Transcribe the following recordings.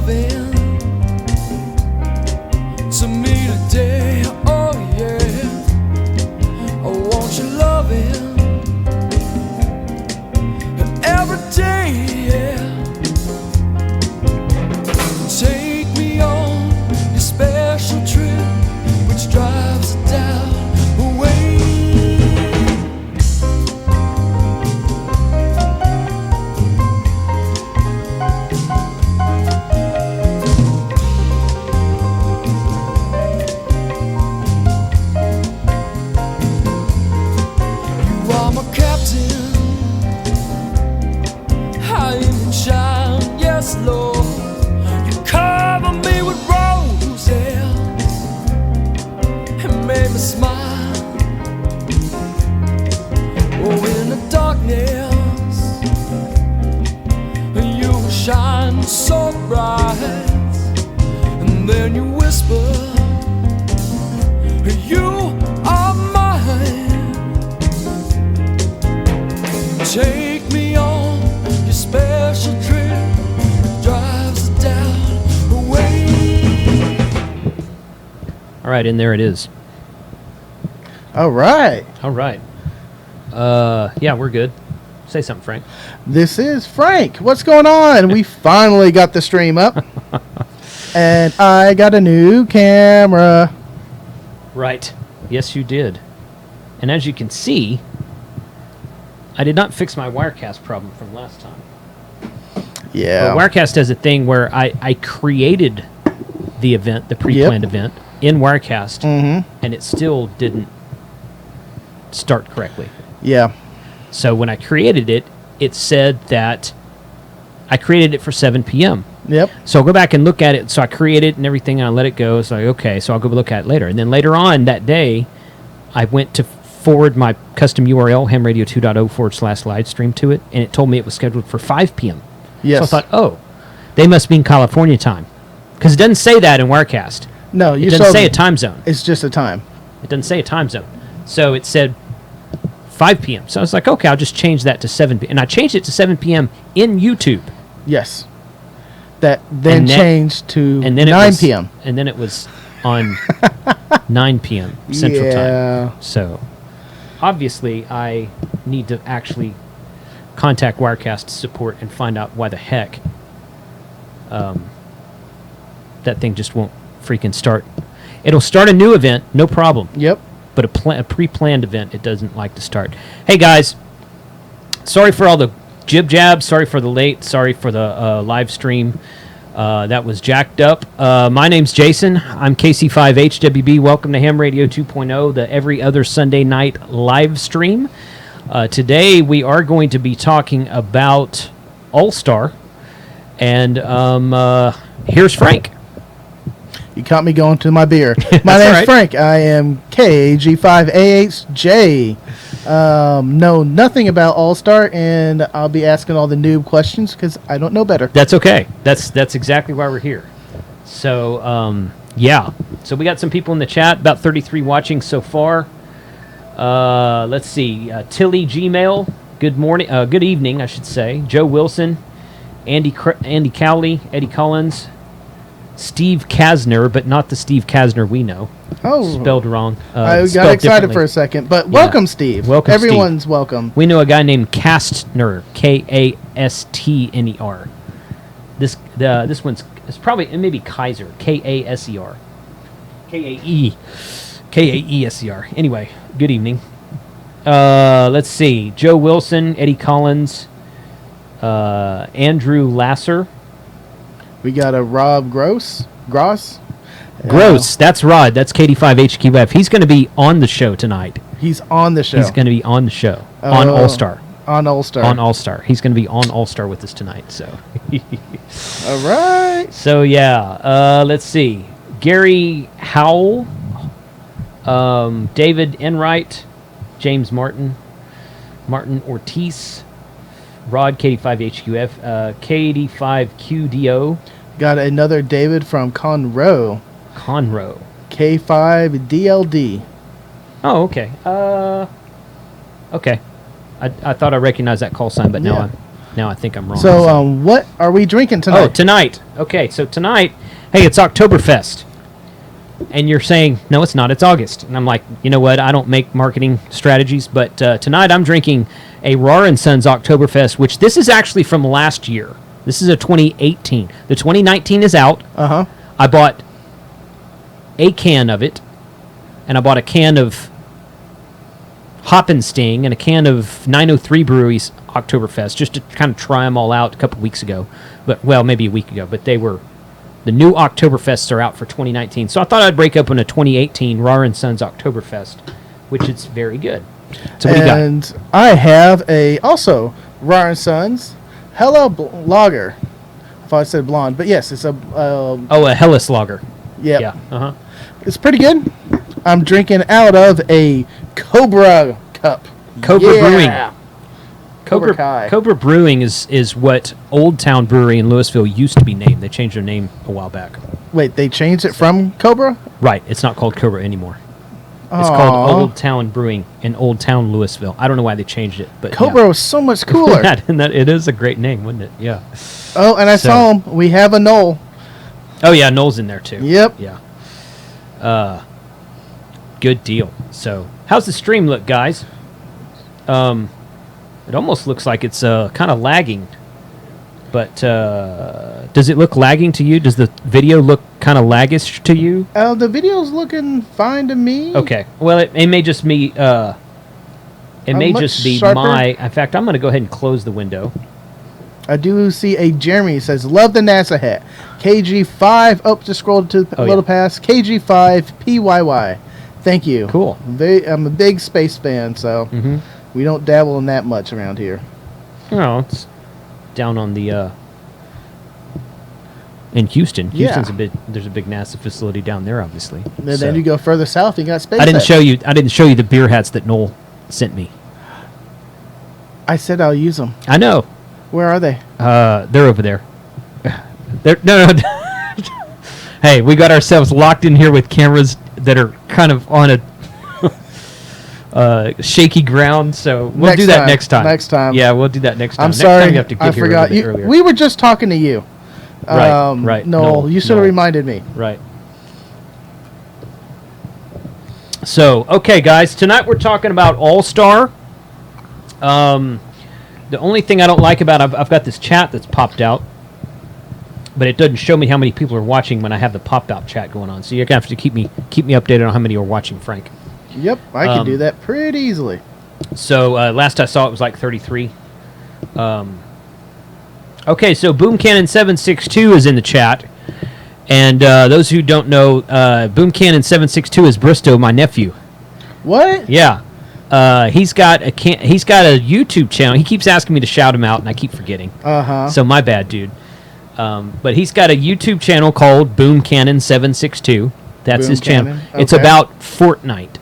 loving to me today, oh yeah. I want your loving every day, yeah. Take me on your special trip, which drives the doubt away. You are my captain, I am your child, yes Lord. You cover me with roses and made me smile. Oh, in the darkness, you shine so bright, and then you whisper, you are mine. Take me on your special trip, drives the doubt away. All right, and there it is. All right. All right. Yeah, we're good. Say something, Frank. This is Frank. What's going on? We finally got the stream up. And I got a new camera. Right. Yes, you did. And as you can see, I did not fix my Wirecast problem from last time. Yeah. Well, Wirecast does a thing where I created the event, the pre-planned event, in Wirecast, and it still didn't start correctly. Yeah. So when I created it, it said that I created it for 7 p.m. Yep. So I'll go back and look at it. So I created it and everything, and I let it go. So okay, so I'll go look at it later. And then later on that day, I went to forward my custom URL, hamradio2.0/live stream to it, and it told me it was scheduled for 5 p.m. Yes. So I thought, oh, they must be in California time. Because it doesn't say that in Wirecast. No, you It doesn't saw say a time zone. It's just a time. It doesn't say a time zone. So it said 5 p.m. So I was like, okay, I'll just change that to 7 p.m. And I changed it to 7 p.m. in YouTube. Yes. That then And that- changed to And then 9 p.m. And then it was on 9 p.m. Central Yeah. Time. So obviously I need to actually contact Wirecast support and find out why the heck that thing just won't freaking start. It'll start a new event, no problem. Yep. But a pre-planned event, it doesn't like to start. Hey, guys. Sorry for all the jib-jab. Sorry for the late. Sorry for the live stream. That was jacked up. My name's Jason. I'm KC5HWB. Welcome to Ham Radio 2.0, the every other Sunday night live stream. Today, we are going to be talking about Allstar. And here's Frank. You caught me going to my beer. My That's name's all right. Frank. I am KG5AHJ. Know nothing about Allstar, and I'll be asking all the noob questions because I don't know better. That's okay. That's exactly why we're here. So, yeah. So we got some people in the chat, about 33 watching so far. Let's see. Tilly Gmail, good morning. Good evening, I should say. Joe Wilson, Andy Cowley, Eddie Collins, Steve Kasner, but not the Steve Kasner we know. Oh. Spelled wrong. I got spelled excited differently. for a second, but welcome, Steve. Welcome, Steve. Everyone's welcome. We know a guy named Kastner, Kastner. This one's it's probably maybe Kaiser, Kaser, Kaeser. Anyway, good evening. Let's see, Joe Wilson, Eddie Collins, Andrew Lasser. We got a Rob Gross. That's Rod. That's KD5HQF. He's going to be on the show tonight. He's on the show. He's going to be on the show on Allstar. On Allstar. On Allstar. He's going to be on Allstar with us tonight. So. All right. So yeah. Let's see. Gary Howell, David Enright, James Martin Ortiz, Rod KD5HQF, KD5QDO. Got another David from Conroe. K5DLD. Oh, okay. Okay. I thought I recognized that call sign, but now Now I think I'm wrong. So, what are we drinking tonight? Oh, tonight. Okay, so tonight, hey, it's Oktoberfest. And you're saying, no, it's not. It's August. And I'm like, you know what? I don't make marketing strategies, but tonight I'm drinking a Rar & Sons Oktoberfest, which this is actually from last year. This is a 2018. The 2019 is out. Uh-huh. I bought a can of it, and I bought a can of Hoppensting and a can of 903 Brewery's Oktoberfest just to kind of try them all out a couple weeks ago. But, well, maybe a week ago, but they were... The new Oktoberfests are out for 2019. So I thought I'd break open a 2018 Rar & Sons Oktoberfest, which is very good. So what do you got? And I have also Rar & Sons Hella Lager. I thought I said blonde, but yes, it's a... a Helles Lager. Yep. Yeah. Uh-huh. It's pretty good. I'm drinking out of a Cobra cup. Cobra Brewing. Cobra Kai. Cobra Brewing is what Old Town Brewery in Louisville used to be named. They changed their name a while back. Wait, they changed it from Cobra? Right. It's not called Cobra anymore. It's Aww. called Old Town Brewing in Old Town Louisville. I don't know why they changed it, but Cobra was so much cooler. And that it is a great name, wouldn't it? Yeah. Oh, and I saw him. We have a Knoll. Oh yeah, Noel's in there too. Yep. Yeah. Good deal. So, how's the stream look, guys? It almost looks like it's kind of lagging. But does it look lagging to you? Does the video look kind of laggish to you? The video's looking fine to me. Okay. Well, it may just be sharper. my. In fact, I'm going to go ahead and close the window. I do see a Jeremy says, love the NASA hat. KG5, just scrolled to a little past. KG5 PYY. Thank you. Cool. I'm a big space fan, so we don't dabble in that much around here. No, it's down on the in Houston. Houston's there's a big NASA facility down there, obviously. And then you go further south, you got space. I didn't show you the beer hats that Noel sent me. I said I'll use them. I know. Where are they? They're over there. No. Hey, we got ourselves locked in here with cameras that are kind of on a shaky ground, so we'll do that next time. Next time. Yeah, we'll do that next time. I'm next sorry, time you have to get I here forgot. a little bit earlier. We were just talking to you. Right. No, you should have reminded me. Right. So, okay, guys, tonight we're talking about Allstar. The only thing I don't like about I've got this chat that's popped out, but it doesn't show me how many people are watching when I have the pop-out chat going on. So you're gonna have to keep me updated on how many are watching, Frank. Yep, I can do that pretty easily. So last I saw it was like 33. Okay, so Boom Cannon 762 is in the chat, and those who don't know, Boom Cannon 762 is Bristow, my nephew. What? Yeah. He's got a YouTube channel. He keeps asking me to shout him out, and I keep forgetting. So my bad, dude. But he's got a YouTube channel called Boom Cannon 762. That's Boom his channel. Cannon? It's Okay. about Fortnite.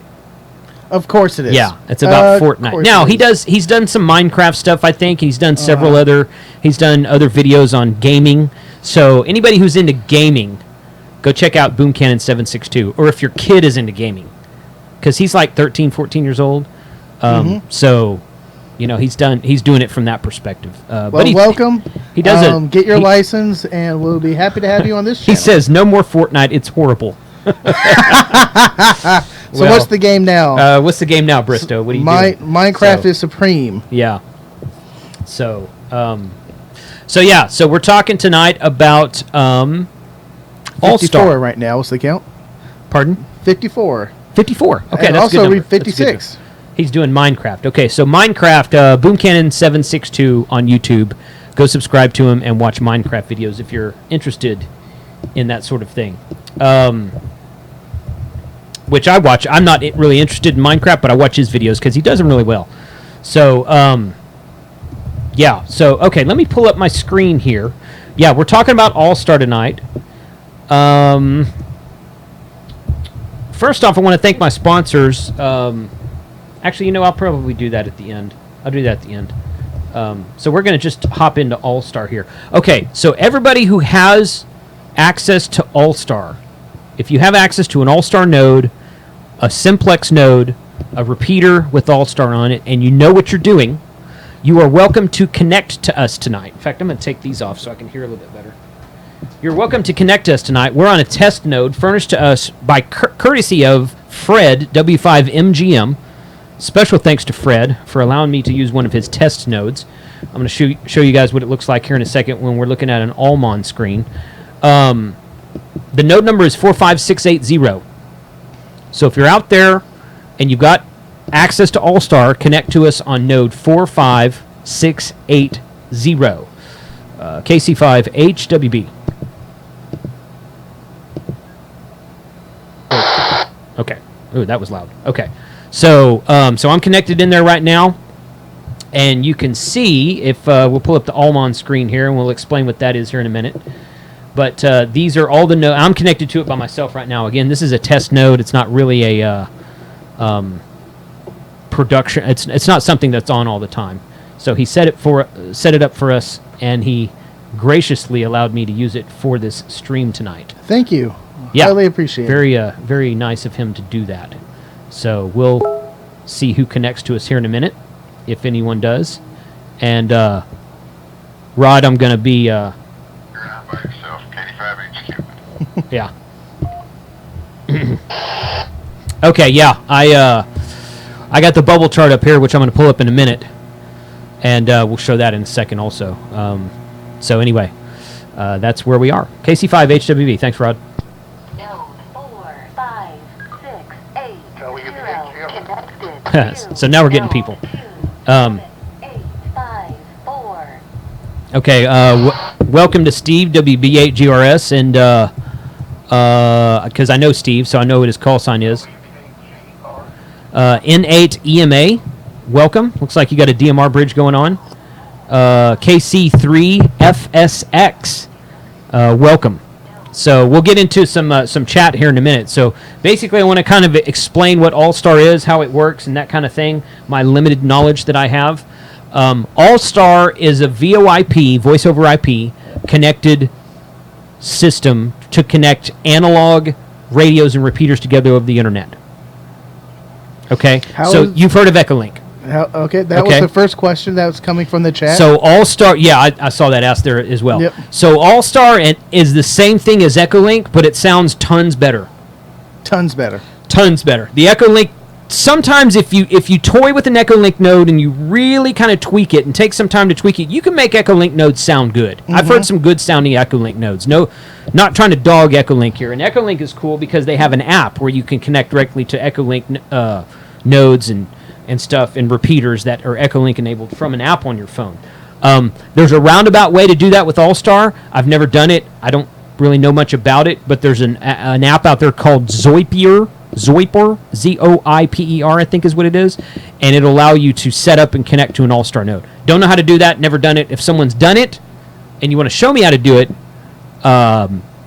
Of course it is. Yeah, it's about Of Fortnite. course Now it is. he's done some Minecraft stuff, I think. He's done several other videos on gaming. So anybody who's into gaming, go check out Boom Cannon 762. Or if your kid is into gaming, because he's like 13, 14 years old. So, he's doing it from that perspective. Well, but welcome. He does get your license, and we'll be happy to have you on this channel. He says, no more Fortnite, it's horrible. So what's the game now? What's the game now, Bristow? What are you doing? Minecraft is supreme. Yeah. So, so we're talking tonight about Allstar. 54 right now. What's the count? Pardon? 54. 54. Okay, And that's a good also number. read That's a good 56. number. He's doing Minecraft. Okay, so Minecraft, Boom Cannon 762 on YouTube. Go subscribe to him and watch Minecraft videos if you're interested in that sort of thing. Which I watch. I'm not really interested in Minecraft, but I watch his videos because he does them really well. So, yeah. So, okay, let me pull up my screen here. Yeah, we're talking about Allstar tonight. First off, I want to thank my sponsors. Actually, I'll probably do that at the end. I'll do that at the end. So we're going to just hop into Allstar here. Okay, so everybody who has access to Allstar, if you have access to an Allstar node, a simplex node, a repeater with Allstar on it, and you know what you're doing, You are welcome to connect to us tonight. In fact, I'm going to take these off so I can hear a little bit better. You're welcome to connect to us tonight. We're on a test node furnished to us by courtesy of Fred, W5MGM. Special thanks to Fred for allowing me to use one of his test nodes. I'm going to show you guys what it looks like here in a second when we're looking at an Allmon screen. The node number is 45680. So if you're out there and you've got access to Allstar, connect to us on node 45680. KC5HWB. Okay. Ooh, that was loud. Okay. So I'm connected in there right now, and you can see if we'll pull up the Allmon screen here, and we'll explain what that is here in a minute. But these are all the nodes. I'm connected to it by myself right now. Again, this is a test node. It's not really a production. It's not something that's on all the time. So he set it up for us, and he graciously allowed me to use it for this stream tonight. Thank you. Yeah, highly appreciate it. Very nice of him to do that. So we'll see who connects to us here in a minute, if anyone does. And Rod, I'm going to be... You're not by yourself, K5HQ. Yeah. Okay, yeah. I got the bubble chart up here, which I'm going to pull up in a minute. And we'll show that in a second also. So anyway, that's where we are. KC5HWV. Thanks, Rod. So now we're getting people. Okay, welcome to Steve, WB8GRS, and because I know Steve, so I know what his call sign is. N8EMA, welcome. Looks like you got a DMR bridge going on. KC3FSX, welcome. So we'll get into some chat here in a minute. So basically I want to kind of explain what Allstar is, how it works, and that kind of thing, my limited knowledge that I have. Allstar is a VoIP, voice over IP, connected system to connect analog radios and repeaters together over the internet. Okay? You've heard of echolink. Okay, that was the first question that was coming from the chat. So Allstar, yeah, I saw that asked there as well. Yep. So Allstar is the same thing as echolink, but it sounds tons better. Tons better. Tons better. The echolink, sometimes if you toy with an echolink node and you really kind of tweak it and take some time to tweak it, you can make echolink nodes sound good. Mm-hmm. I've heard some good sounding echolink nodes. No, not trying to dog echolink here. And echolink is cool because they have an app where you can connect directly to echolink nodes and stuff and repeaters that are echolink enabled from an app on your phone. There's a roundabout way to do that with Allstar. I've never done it. I don't really know much about it, but there's an app out there called Zoiper, Zoiper, I think is what it is, and it'll allow you to set up and connect to an Allstar node. Don't know how to do that, never done it. If someone's done it and you want to show me how to do it,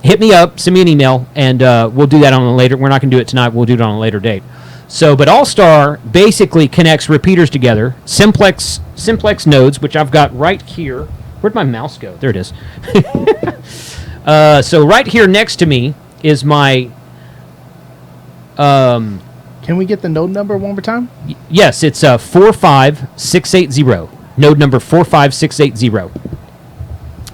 hit me up, send me an email, and we'll do that on a later. We're not going to do it tonight. We'll do it on a later date. So, but Allstar basically connects repeaters together, simplex nodes, which I've got right here. Where'd my mouse go? There it is. So right here next to me is my... Can we get the node number one more time? Yes, it's 45680. Node number 45680.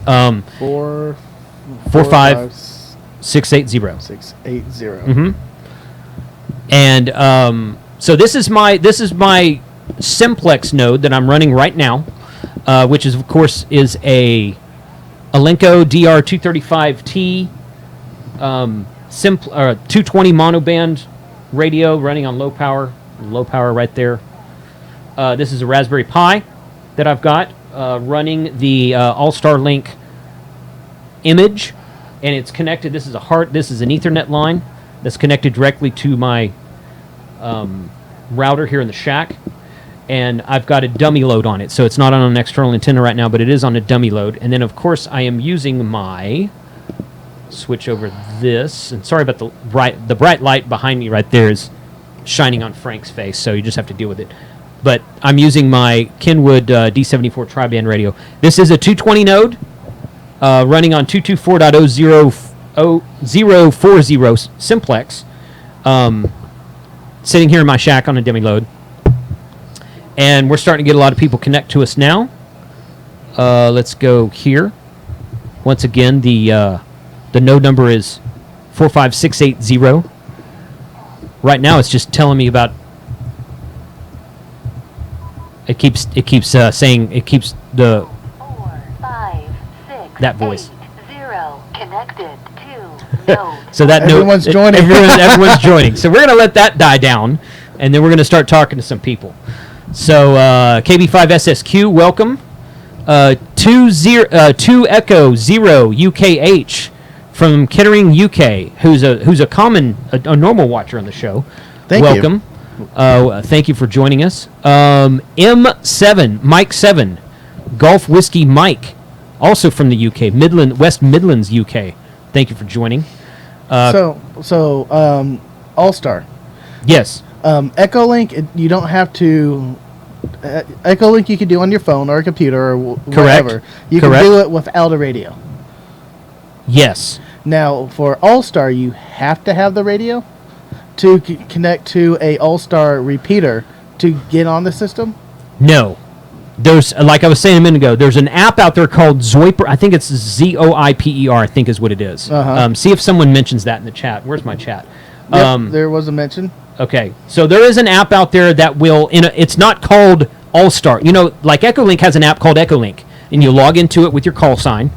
45680. 680. Mm-hmm. And so this is my simplex node that I'm running right now, which is of course is a Alinco DR235T 220 monoband radio running on low power right there. This is a Raspberry Pi that I've got running the Allstar Link image, and it's connected. This is an Ethernet line that's connected directly to my router here in the shack, and I've got a dummy load on it, so it's not on an external antenna right now, but it is on a dummy load. And then of course I am using my switch over this, and sorry about the bright light behind me right there is shining on Frank's face, so you just have to deal with it. But I'm using my Kenwood D74 tri-band radio. This is a 220 node running on 224.040 simplex, sitting here in my shack on a dummy load. And we're starting to get a lot of people connect to us now. Let's go here. Once again, the node number is 45680. Right now, it's just telling me about. It keeps saying it keeps the 4, 5, 6, that voice 8, 0 connected to node. So that Everyone's joining. Everyone's joining. So we're gonna let that die down, and then we're gonna start talking to some people. So KB5SSQ, welcome. 2 Echo 0 UKH from Kettering, UK, who's a normal watcher on the show. Thank you. welcome. Thank you for joining us. M7 Mike 7 Golf Whiskey Mike, also from the UK, West Midlands, UK. Thank you for joining. Allstar. Yes. Echolink, you don't have to. Echolink you can do on your phone or a computer or whatever. You Correct. can do it without a radio. Yes. Now, for Allstar, you have to have the radio to connect to a Allstar repeater to get on the system. No. There's, like I was saying a minute ago, there's an app out there called Zoiper. I think it's Zoiper, I think is what it is. Uh-huh. See if someone mentions that in the chat. Where's my chat? Yep, there was a mention. Okay, so there is an app out there that will, it's not called Allstar. You know, like Echolink has an app called Echolink, and you log into it with your call sign,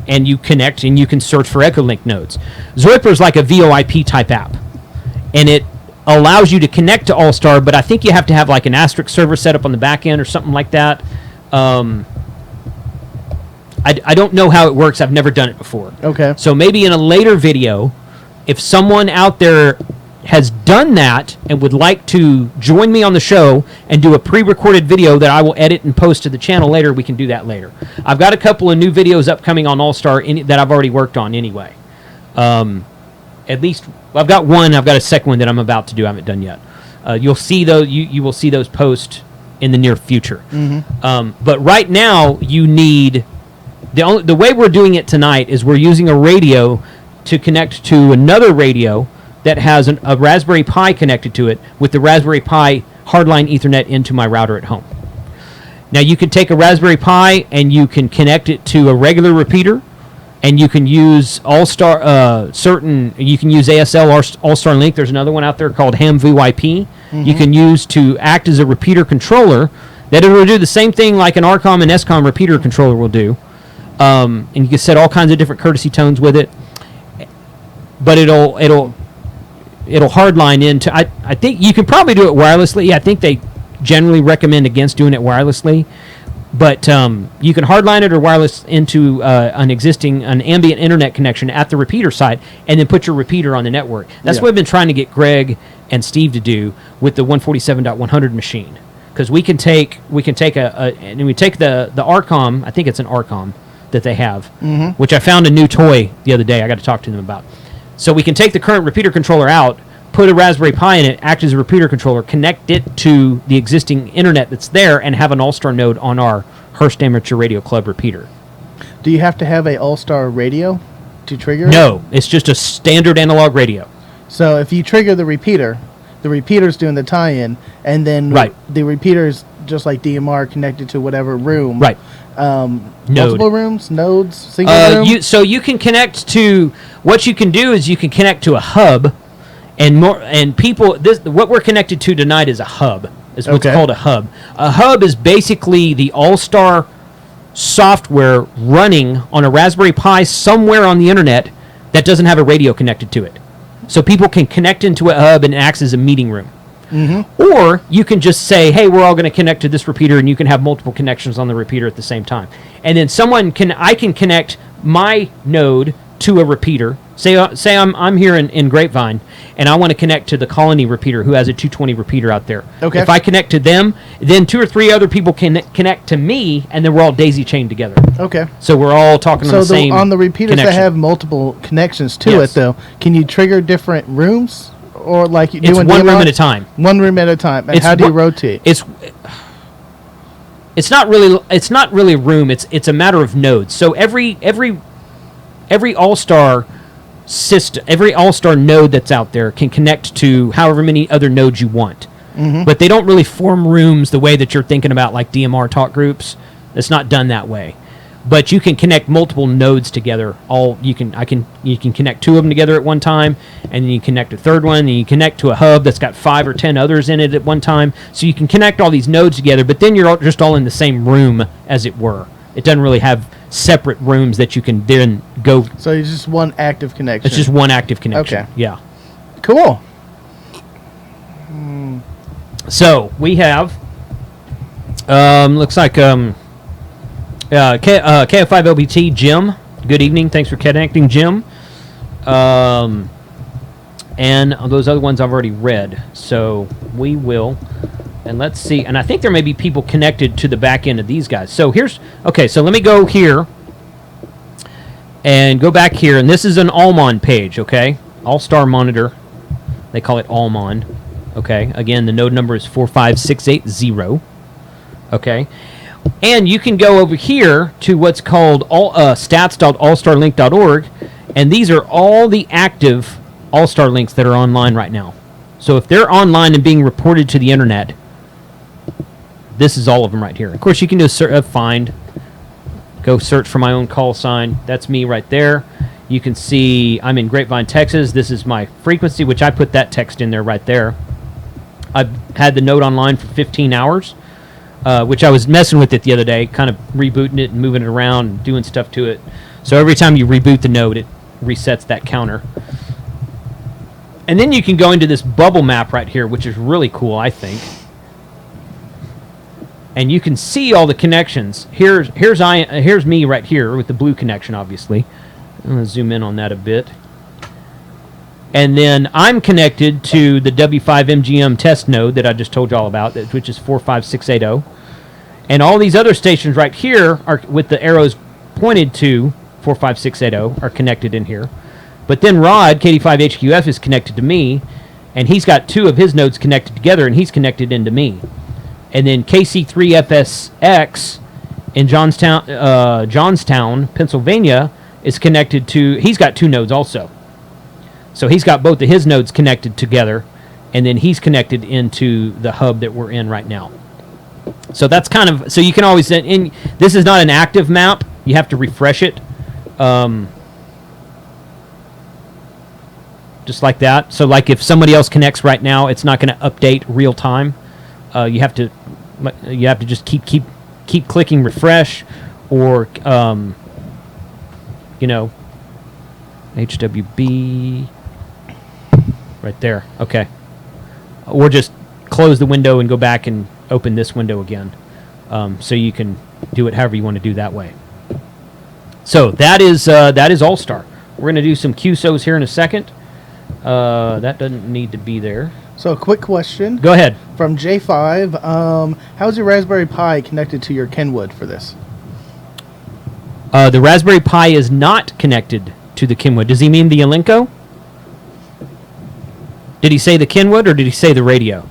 and you connect, and you can search for Echolink nodes. Zoiper is like a VoIP type app, and it allows you to connect to Allstar, but I think you have to have like an asterisk server set up on the back end or something like that. I don't know how it works. I've never done it before. Okay. So maybe in a later video, if someone out there has done that and would like to join me on the show and do a pre-recorded video that I will edit and post to the channel later, we can do that later. I've got a couple of new videos upcoming on Allstar that I've already worked on anyway. At least I've got one. I've got a second one that I'm about to do. I haven't done yet. You'll see those. You will see those post in the near future. Mm-hmm. But right now, you need the way we're doing it tonight is we're using a radio to connect to another radio that has a Raspberry Pi connected to it with the Raspberry Pi hardline Ethernet into my router at home. Now you can take a Raspberry Pi and you can connect it to a regular repeater, and you can use Allstar you can use ASL or Allstar Link. There's another one out there called Voip. You can use to act as a repeater controller that it will do the same thing like an RCOM and SCOM repeater controller will do. And you can set all kinds of different courtesy tones with it. But it'll hardline into. I think you can probably do it wirelessly. Yeah, I think they generally recommend against doing it wirelessly. But you can hardline it or wireless into an ambient internet connection at the repeater site, and then put your repeater on the network. That's what I've been trying to get Greg and Steve to do with the 147.100 machine, because we take the RCOM. I think it's an RCOM that they have, which I found a new toy the other day. I got to talk to them about. So we can take the current repeater controller out, put a Raspberry Pi in it, act as a repeater controller, connect it to the existing internet that's there, and have an Allstar node on our Hearst Amateur Radio Club repeater. Do you have to have a Allstar radio to trigger it? No, it's just a standard analog radio. So if you trigger the repeater's doing the tie-in, and then the repeater's just like DMR connected to whatever room. Right. Multiple rooms, nodes, single room? So you can connect to, what you can do is you can connect to a hub, and people, what we're connected to tonight is a hub. Is what's called a hub. A hub is basically the Allstar software running on a Raspberry Pi somewhere on the internet that doesn't have a radio connected to it. So people can connect into a hub and it acts as a meeting room. Or you can just say, hey, we're all going to connect to this repeater, and you can have multiple connections on the repeater at the same time. And then I can connect my node to a repeater. Say I'm here in Grapevine, and I want to connect to the Colony repeater, who has a 220 repeater out there. Okay. If I connect to them, then 2 or 3 other people can connect to me, and then we're all daisy chained together. Okay. So we're all talking on the same on the repeaters connection. that have multiple connections to it, though, can you trigger different rooms? Or like you do in one DMR? room at a time. One room at a time. And how do you rotate? It's not really a room. It's a matter of nodes. So every Allstar system, every Allstar node that's out there can connect to however many other nodes you want. but they don't really form rooms the way that you're thinking about, like DMR talk groups. It's not done that way. But you can connect multiple nodes together. You can connect 2 of them together at one time, and then you connect a third one, and you connect to a hub that's got 5 or 10 others in it at one time. So you can connect all these nodes together, but then you're just all in the same room, as it were. It doesn't really have separate rooms that you can then go. So it's just one active connection. It's just one active connection. Okay. Yeah. Cool. So we have, looks like KO5LBT Jim. Good evening. Thanks for connecting, Jim. And those other ones I've already read. So we will. And let's see. And I think there may be people connected to the back end of these guys. So okay, so let me go here and go back here. And this is an Allmon page, okay? Allstar monitor. They call it Allmon. Okay. Again, the node number is 45680. Okay. And you can go over here to what's called stats.allstarlink.org. And these are all the active Allstar links that are online right now. So if they're online and being reported to the internet, this is all of them right here. Of course, you can do find, go search for my own call sign. That's me right there. You can see I'm in Grapevine, Texas. This is my frequency, which I put that text in there right there. I've had the node online for 15 hours, which I was messing with it the other day, kind of rebooting it and moving it around and doing stuff to it. So every time you reboot the node, it resets that counter. And then you can go into this bubble map right here, which is really cool, I think. And you can see all the connections. Here's me right here with the blue connection, obviously. I'm going to zoom in on that a bit. And then I'm connected to the W5MGM test node that I just told you all about, which is 45680. And all these other stations right here are with the arrows pointed to 45680 are connected in here. But then Rod, KD5HQF, is connected to me, and he's got 2 of his nodes connected together, and he's connected into me. And then KC3FSX in Johnstown, Pennsylvania, is connected to, he's got 2 nodes also. So he's got both of his nodes connected together, and then he's connected into the hub that we're in right now. So that's kind of, so you can always, this is not an active map. You have to refresh it. Just like that. So like if somebody else connects right now, it's not going to update real time. You have to just keep clicking refresh, or HWB right there. Okay. Or just close the window and go back and open this window again. So you can do it however you want to do that way. So that is Allstar. We're going to do some QSOs here in a second. That doesn't need to be there. So a quick question. Go ahead. From J5, how's your Raspberry Pi connected to your Kenwood for this? The Raspberry Pi is not connected to the Kenwood. Does he mean the Elenco? Did he say the Kenwood, or did he say the radio?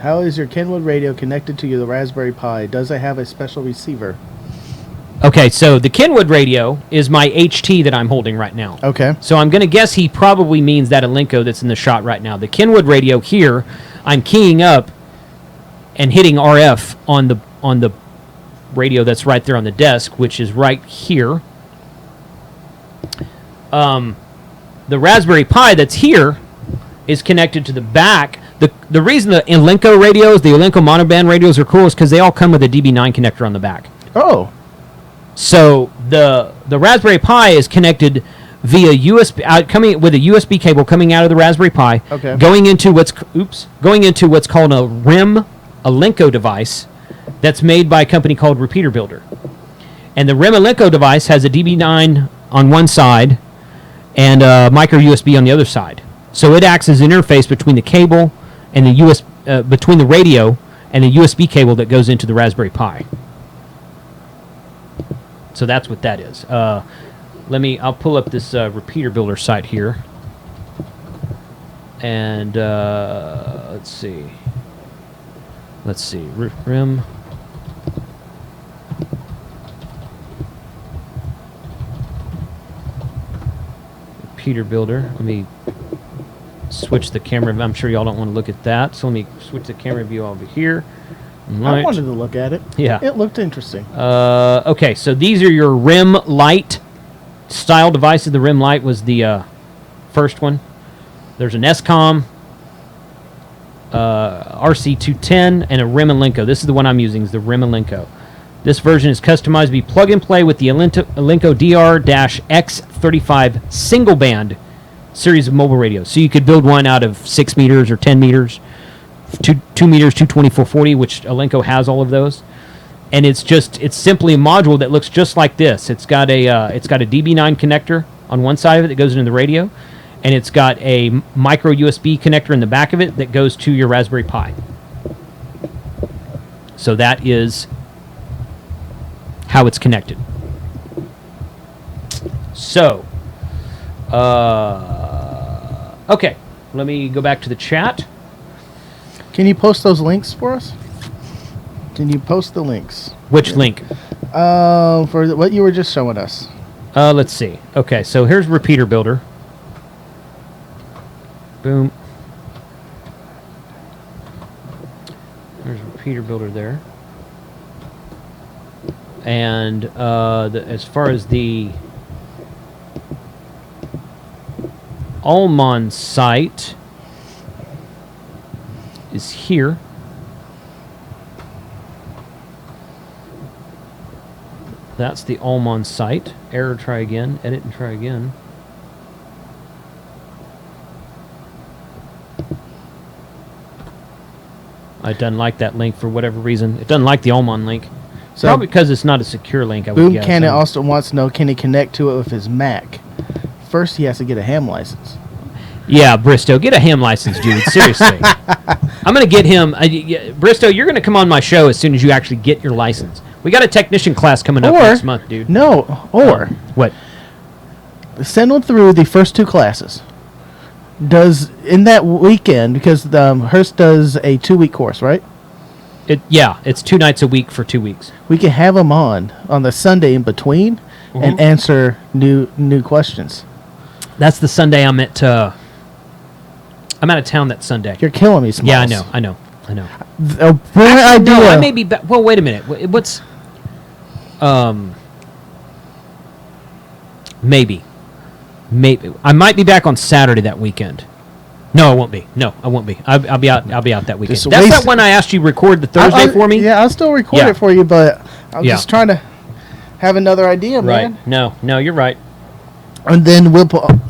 How is your Kenwood radio connected to the Raspberry Pi? Does it have a special receiver? Okay, so the Kenwood radio is my HT that I'm holding right now. Okay. So I'm going to guess he probably means that Elenco that's in the shot right now. The Kenwood radio here, I'm keying up and hitting RF on the radio that's right there on the desk, which is right here. The Raspberry Pi that's here is connected to the back. The reason the Elenco radios, the Elenco monoband radios are cool is because they all come with a DB9 connector on the back. Oh. So the Raspberry Pi is connected via USB, coming with a USB cable coming out of the Raspberry Pi, okay, going into what's called a RIM Elenco device that's made by a company called Repeater Builder. And the RIM Elenco device has a DB9 on one side and a micro USB on the other side. So it acts as an interface between the cable and the between the radio and the USB cable that goes into the Raspberry Pi. So that's what that is. I'll pull up this Repeater Builder site here. And let's see. RIM. Repeater Builder. Let me switch the camera. I'm sure y'all don't want to look at that, so let me switch the camera view over here. I wanted to look at it. Yeah. It looked interesting. Okay, so these are your rim light style devices. The rim light was the first one. There's an SCOM, RC210, and a Rimalenko. This is the one I'm using, is the Rimalenko. This version is customized to be plug and play with the Alinco DR-X35 single band series of mobile radios. So you could build one out of 6 meters or 10 meters, 2 meters, 22440, which Alinco has all of those. And it's simply a module that looks just like this. It's got a DB9 connector on one side of it that goes into the radio, and it's got a micro USB connector in the back of it that goes to your Raspberry Pi. So that is how it's connected. So, okay, let me go back to the chat. Can you post those links for us? Can you post the links? Which link? For what you were just showing us. Let's see. Okay, so here's Repeater Builder. Boom. There's Repeater Builder there. And as far as the Almon site is here. That's the Almon site. Error, try again. Edit and try again. I doesn't like that link for whatever reason. It doesn't like the Almon link. So probably because it's not a secure link, I would Boom guess. Cannon also wants to know, can he connect to it with his Mac? First, he has to get a ham license. Yeah, Bristow, get a ham license, dude. Seriously. I'm going to get him. Bristow, you're going to come on my show as soon as you actually get your license. We got a technician class coming up next month, dude. No, or what? Send them through the first 2 classes. Does in that weekend, because Hearst does a 2-week course, right? It's 2 nights a week for 2 weeks. We can have them on the Sunday in between and answer new questions. That's the Sunday I'm out of town that Sunday. You're killing me, Smalls. Yeah, I know. A brilliant idea. No, I may be back. Well, wait a minute. What's maybe I might be back on Saturday that weekend. No, I won't be. I'll be out that weekend. That's that one I asked you to record the Thursday for me? Yeah, I'll still record it for you, but I'm just trying to have another idea, man. Right. No, you're right. And then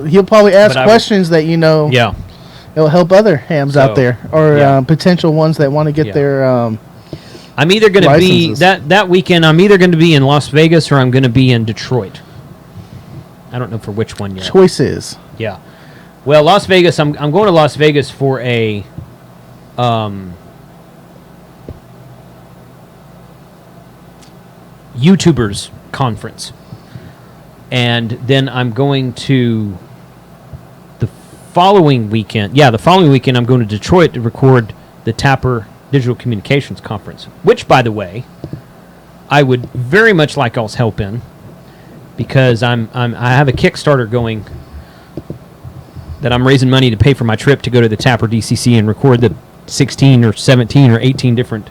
he'll probably ask questions that Yeah. It'll help other hams out there, or potential ones that want to get their I'm either going to be that weekend. I'm either going to be in Las Vegas or I'm going to be in Detroit. I don't know for which one yet. Choices. Yeah. Well, Las Vegas. I'm going to Las Vegas for a YouTubers conference, and then I'm going to the following weekend. Yeah, the following weekend I'm going to Detroit to record the Tapper Digital Communications Conference, which, by the way, I would very much like y'all's help in, because I have a Kickstarter going that I'm raising money to pay for my trip to go to the Tapper DCC and record the 16 or 17 or 18 different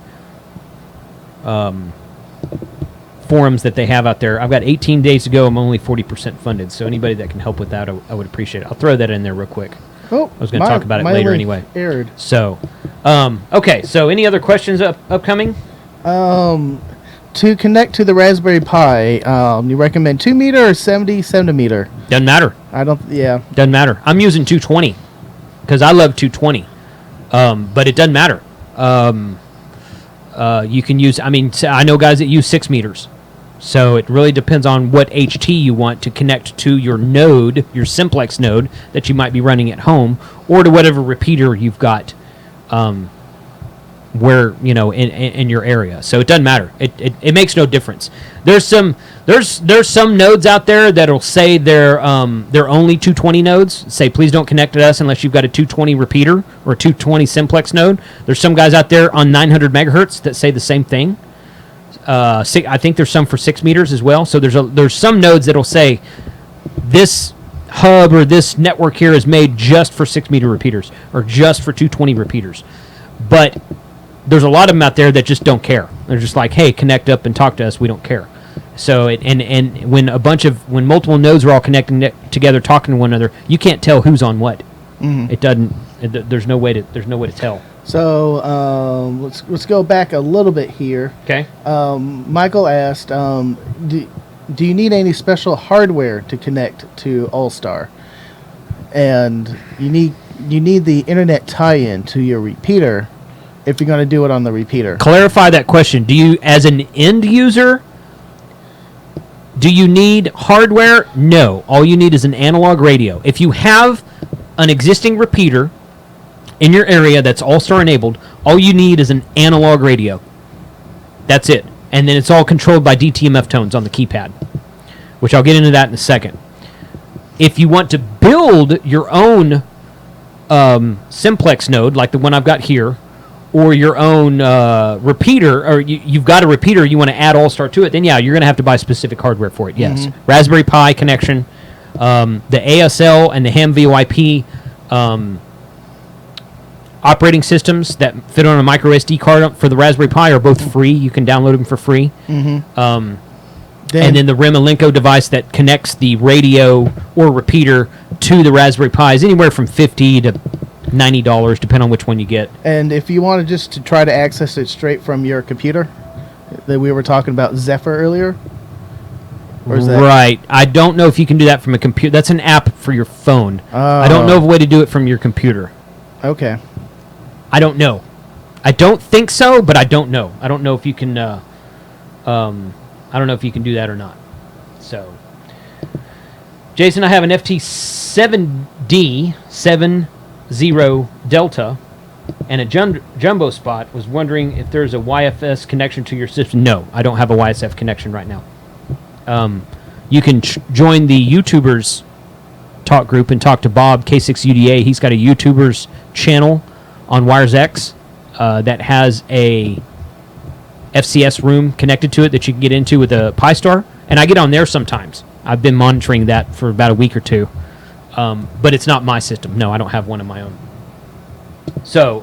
forums that they have out there. I've got 18 days to go. I'm only 40% funded, so anybody that can help with that, I would appreciate it. I'll throw that in there real quick. Oh, I was going to talk about it later anyway. Aired. So, okay. So, any other questions upcoming? To connect to the Raspberry Pi, you recommend 2 meter or 70 centimeter? Doesn't matter. Doesn't matter. I'm using 220 because I love 220, but it doesn't matter. You can use. I know guys that use 6 meters. So it really depends on what HT you want to connect to your node, your simplex node that you might be running at home, or to whatever repeater you've got, where in your area. So it doesn't matter. It makes no difference. There's some nodes out there that'll say they're only 220 nodes. Say please don't connect to us unless you've got a 220 repeater or a 220 simplex node. There's some guys out there on 900 megahertz that say the same thing. I think there's some for 6 meters as well. So there's some nodes that'll say this hub or this network here is made just for 6-meter repeaters or just for 220 repeaters. But there's a lot of them out there that just don't care. They're just like, hey, connect up and talk to us. We don't care. So and when when multiple nodes are all connecting together, talking to one another, you can't tell who's on what. Mm-hmm. It doesn't. There's no way to tell. So let's go back a little bit here. Okay. Michael asked, do you need any special hardware to connect to Allstar? And you need the internet tie-in to your repeater if you're going to do it on the repeater. Clarify that question. Do you, as an end user, do you need hardware? No. All you need is an analog radio. If you have an existing repeater in your area that's Allstar enabled, all you need is an analog radio. That's it. And then it's all controlled by DTMF tones on the keypad, which I'll get into that in a second. If you want to build your own simplex node, like the one I've got here, or your own repeater, or you've got a repeater, you want to add Allstar to it, then yeah, you're going to have to buy specific hardware for it, yes. Mm-hmm. Raspberry Pi connection, the ASL and the ham VoIP operating systems that fit on a micro SD card for the Raspberry Pi are both free. You can download them for free. Mm-hmm. And then the Remolinko device that connects the radio or repeater to the Raspberry Pi is anywhere from $50 to $90, depending on which one you get. And if you wanted just to try to access it straight from your computer, that we were talking about Zephyr earlier, or is that right? I don't know if you can do that from a computer. That's an app for your phone. I don't know of a way to do it from your computer. Okay. I don't know. I don't think so, but I don't know. I don't know if you can. I don't know if you can do that or not. So, Jason, I have an FT7D 70 Delta and a jumbo spot. Was wondering if there's a YFS connection to your system. No, I don't have a YSF connection right now. You can join the YouTubers talk group and talk to Bob K6UDA. He's got a YouTubers channel on WiresX that has a FCS room connected to it that you can get into with a Pi-Star, and I get on there sometimes. I've been monitoring that for about a week or two, but it's not my system. No, I don't have one of my own. So,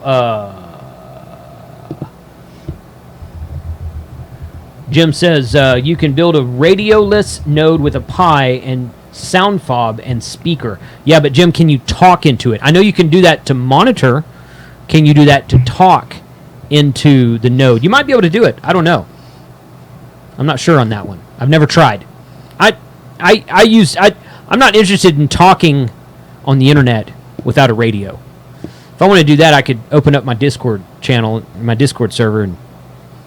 Jim says you can build a radioless node with a Pi and sound fob and speaker. Yeah, but Jim, can you talk into it? I know you can do that to monitor. Can you do that to talk into the node? You might be able to do it. I don't know. I'm not sure on that one. I've never tried. I'm not interested in talking on the internet without a radio. If I want to do that, I could open up my Discord channel, my Discord server, and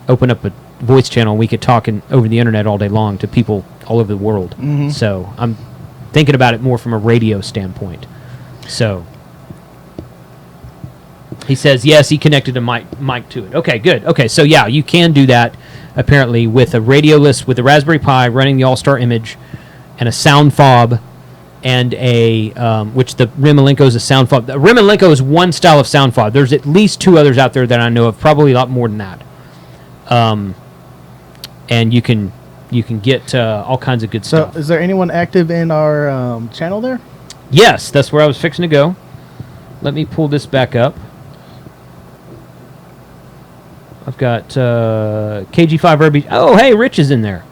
open up a voice channel, and we could talk over the internet all day long to people all over the world. Mm-hmm. So I'm thinking about it more from a radio standpoint. So he says, yes, he connected a mic to it. Okay, good. Okay, so yeah, you can do that, apparently, with a radioless, with a Raspberry Pi running the Allstar image and a sound fob and a, which the Remolinko is a sound fob. The Remolinko is one style of sound fob. There's at least two others out there that I know of, probably a lot more than that. And you can get all kinds of good stuff. So is there anyone active in our channel there? Yes, that's where I was fixing to go. Let me pull this back up. I've got KG5RBG. Oh, hey, Rich is in there.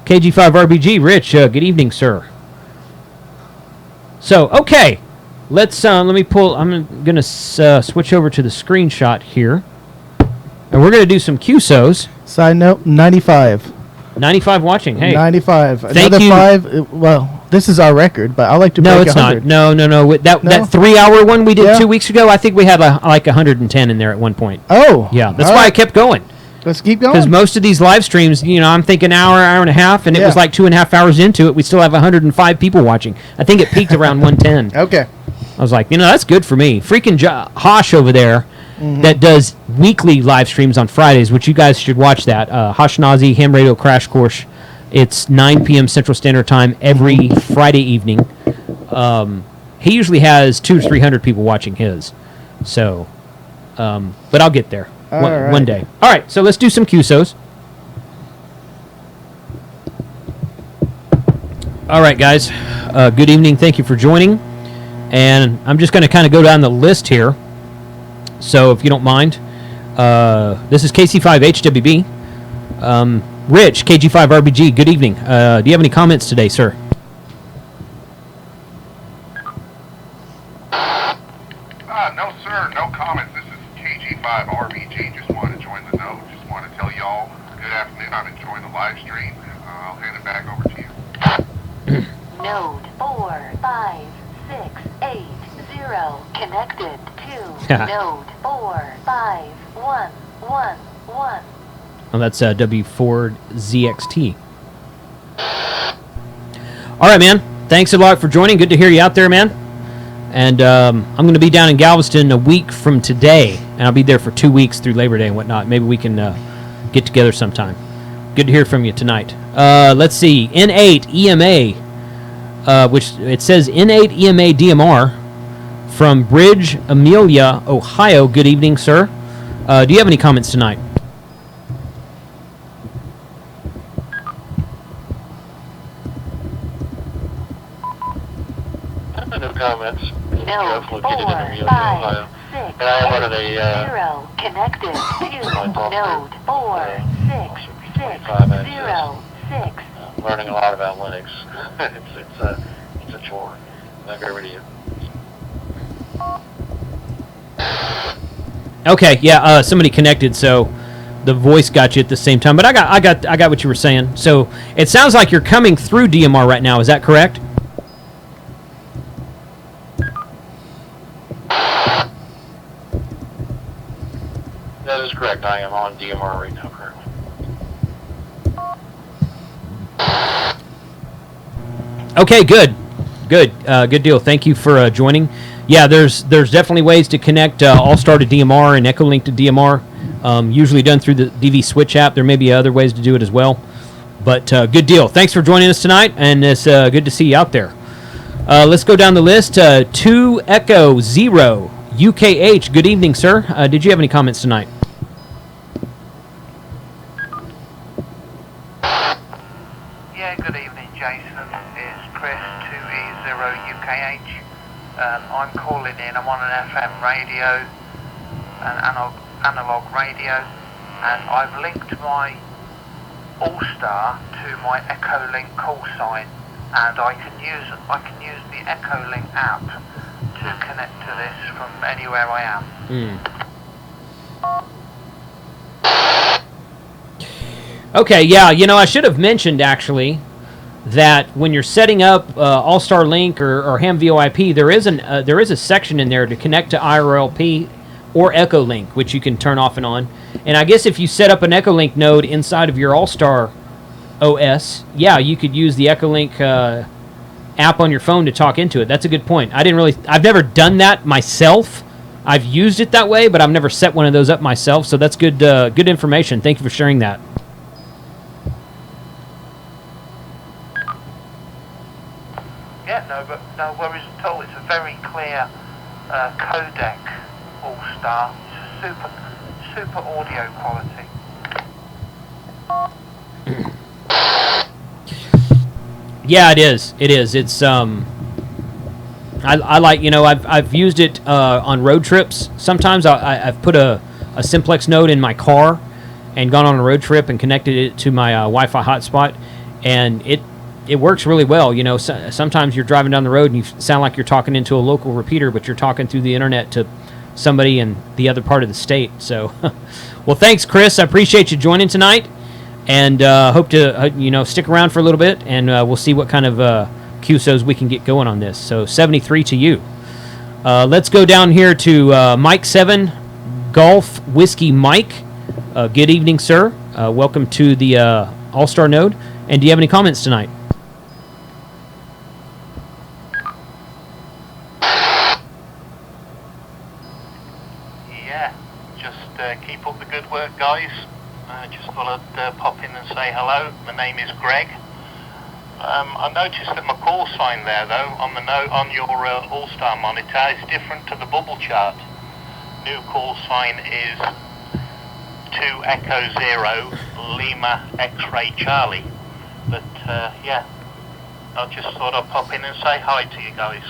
KG5RBG, Rich, good evening, sir. So, okay, let's let me pull. I'm going to switch over to the screenshot here, and we're going to do some QSOs. Side note: 95. 95 watching. Hey, 95. Thank Another you. 5. Well, this is our record, but I like to break 100. No, it's not. No. That 3-hour one we did 2 weeks ago, I think we had like 110 in there at one point. Oh, yeah, that's why I kept going. Let's keep going. Because most of these live streams, I'm thinking hour and a half, and it was like 2.5 hours into it. We still have 105 people watching. I think it peaked around 110. Okay. I was like, that's good for me. Freaking Hosh over there that does weekly live streams on Fridays, which you guys should watch that. Hoshnazi Ham Radio Crash Course. It's 9 p.m. Central Standard Time every Friday evening. He usually has 200 to 300 people watching his. So, but I'll get there one day. All right, so let's do some QSOs. All right, guys. Good evening. Thank you for joining. And I'm just going to kind of go down the list here. So if you don't mind, this is KC5HWB. Rich, KG5RBG, good evening. Do you have any comments today, sir? No, sir. No comments. This is KG5RBG. Just want to join the note. Just want to tell y'all good afternoon. I'm enjoying the live stream. I'll hand it back over to you. Node 45680 connected to node 45111. Well, that's W4ZXT. All right, man. Thanks a lot for joining. Good to hear you out there, man. And I'm going to be down in Galveston a week from today, and I'll be there for 2 weeks through Labor Day and whatnot. Maybe we can get together sometime. Good to hear from you tonight. Let's see. N8 EMA, which it says N8 EMA DMR from Bridge, Amelia, Ohio. Good evening, sir. Do you have any comments tonight? No comments. Node Located in Amelia, 45680 Ohio. And I wanted connected to node 46606. I'm learning a lot about Linux. It's a chore. I agree with you. Okay, yeah, somebody connected, so the voice got you at the same time. But I got what you were saying. So it sounds like you're coming through DMR right now. Is that correct? That is correct. I am on DMR right now currently. Okay, good deal. Thank you for joining. Yeah, there's definitely ways to connect Allstar to DMR and echolink to DMR. Usually done through the DV Switch app. There may be other ways to do it as well. But good deal. Thanks for joining us tonight, and it's good to see you out there. Let's go down the list. 2 Echo 0 UKH. Good evening, sir. Did you have any comments tonight? Yeah, good evening, Jason. It's Chris 2E0UKH. I'm calling in. I'm on an FM radio, an analog radio, and I've linked my Allstar to my echolink call sign, and I can use the echolink app to connect to this from anywhere I am. Okay, yeah, I should have mentioned, actually, that when you're setting up Allstar Link or Ham VoIP, there is a section in there to connect to IRLP or echolink, which you can turn off and on. And I guess if you set up an echolink node inside of your Allstar OS, yeah, you could use the echolink app on your phone to talk into it. That's a good point. I've never done that myself. I've used it that way, but I've never set one of those up myself. So that's good information. Thank you for sharing that. Yeah, no worries at all. It's a very clear codec Allstar. It's super audio quality. Yeah, it is. It's I like, I've used it on road trips. Sometimes I've put a simplex node in my car and gone on a road trip and connected it to my Wi-Fi hotspot, and it works really well. Sometimes you're driving down the road and you sound like you're talking into a local repeater, but you're talking through the internet to somebody in the other part of the state. So, well, thanks, Chris. I appreciate you joining tonight, and hope to stick around for a little bit, and we'll see what kind of QSOs we can get going on this. So 73 to you. Let's go down here to Mike 7 Golf Whiskey Mike. Good evening, sir. Welcome to the Allstar node. And do you have any comments tonight? Yeah, just keep up the good work, guys. Just thought I'd pop in and say hello. My name is Greg. I noticed that my call sign there, though, on your Allstar monitor is different to the bubble chart. New call sign is 2 Echo 0 Lima X-Ray Charlie. But yeah, I just thought I'd pop in and say hi to you guys.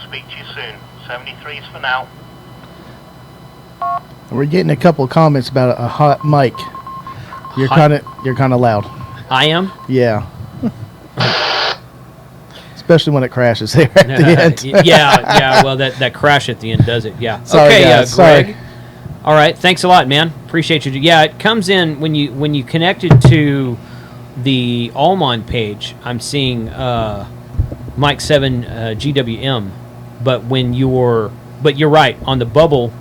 Speak to you soon. 73's for now. We're getting a couple of comments about a hot mic. You're kind of loud. I am. Yeah. Especially when it crashes there at the end. yeah. Well, that crash at the end does it. Yeah. Sorry, okay, guys, Greg. sorry. All right. Thanks a lot, man. Appreciate you. Yeah, it comes in when you connected to the Allmon page. I'm seeing Mike 7 GWM, but you're right on the bubble.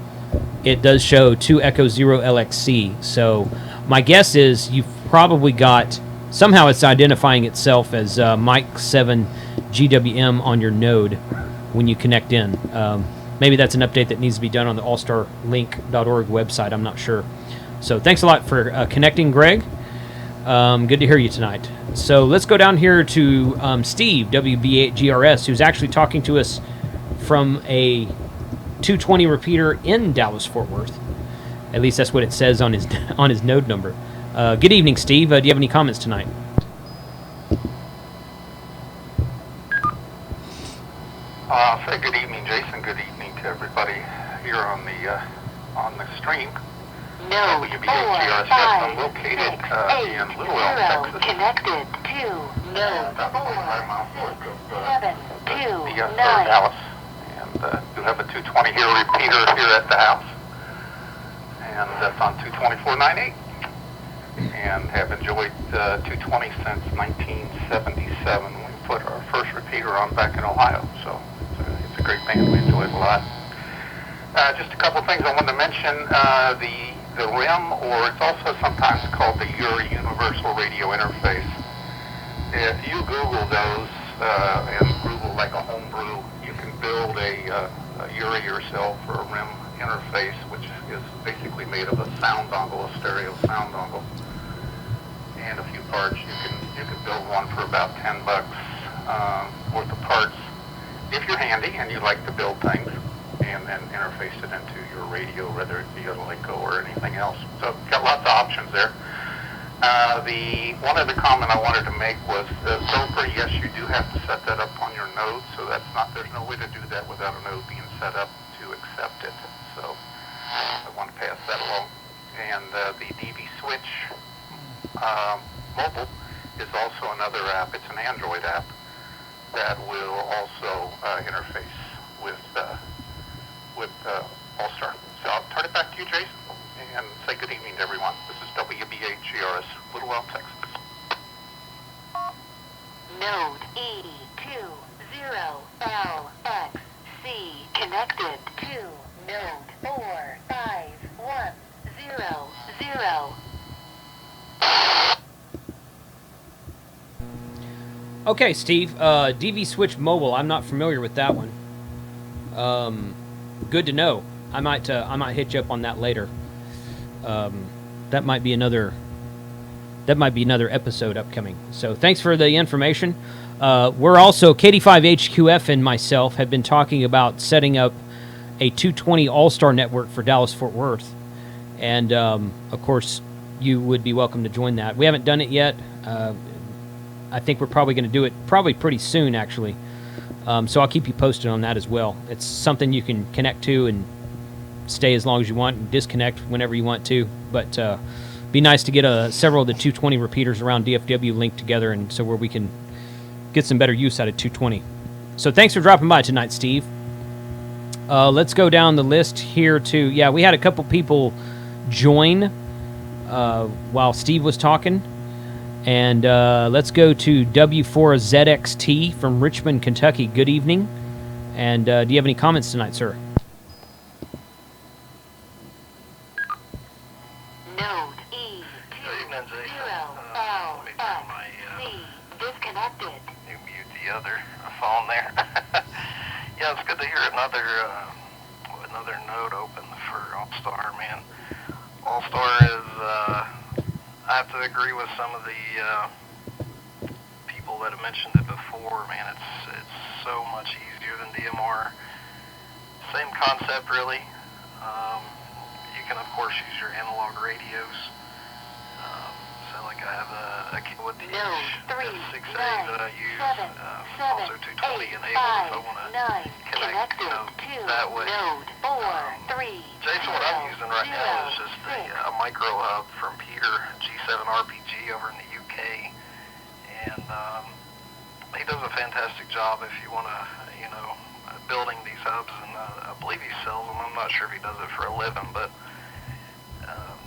It does show 2 Echo 0 LXC. So my guess is you've probably got somehow it's identifying itself as Mike 7 GWM on your node when you connect in. Maybe that's an update that needs to be done on the allstarlink.org website. I'm not sure. So thanks a lot for connecting, Greg. Good to hear you tonight. So let's go down here to Steve, WB8GRS, who's actually talking to us from a 220 repeater in Dallas-Fort Worth. At least that's what it says on his node number. Good evening, Steve. Do you have any comments tonight? Say good evening, Jason. Good evening to everybody here on the stream. Node WBHGRS 4, 5, I'm located 6, 8, in Little Elm, 0 Texas. connected to node About 4, 45 miles north of 7, 2, the 9. Dallas. And you have a 220 here repeater here at the house. And that's on 224.98. And have enjoyed 220 since 1977 when we put our first repeater on back in Ohio. So it's a great band. We enjoy it a lot. Just a couple things I wanted to mention. The RIM, or it's also sometimes called the URI Universal Radio Interface. If you Google those and Google like a homebrew, you can build a URI yourself or a RIM interface, which is basically made of a sound dongle, a stereo sound dongle, and a few parts. You can build one for about $10 worth of parts if you're handy and you like to build things, and then interface it into your radio, whether it be a Linko or anything else. So got lots of options there. The one other comment I wanted to make was Zoper. Yes, you do have to set that up on your node. So there's no way to do that without a node being set up to accept it. So I want to pass that along. And the DV Switch mobile is also another app. It's an Android app that will also interface with Allstar. So I'll turn it back to you, Jason, and say good evening to everyone. This is WBHGRS, Little Elm, Texas. Node E20LXC connected to node 45100. Okay, Steve. DV Switch Mobile. I'm not familiar with that one. Good to know. I might hit you up on that later. That might be another episode upcoming. So thanks for the information. We're also KD5HQF and myself have been talking about setting up a 220 Allstar network for Dallas-Fort Worth, and of course you would be welcome to join that. We haven't done it yet. I think we're probably going to do it pretty soon, actually. So I'll keep you posted on that as well. It's something you can connect to and stay as long as you want and disconnect whenever you want to. But be nice to get several of the 220 repeaters around DFW linked together, and so where we can get some better use out of 220. So thanks for dropping by tonight, Steve. Let's go down the list here to, we had a couple people join while Steve was talking. And let's go to W4ZXT from Richmond, Kentucky. Good evening. And do you have any comments tonight, sir? Node E20LXC disconnected. You mute the other phone there. Yeah, it's good to hear another node open for Allstar, man. Allstar is, I have to agree with some of the people that have mentioned it before, man. It's so much easier than DMR. Same concept, really. You can, of course, use your analog radios. So like I have a kid with the Node 3, 6A 9, that I use, 7, also 220 enabled if I want to 9, connect, connected to that way. node 4, 3, Jason, what I'm using right now is just a micro hub from Peter, G7 RPG over in the UK, and he does a fantastic job if you want to, building these hubs, and I believe he sells them. I'm not sure if he does it for a living, but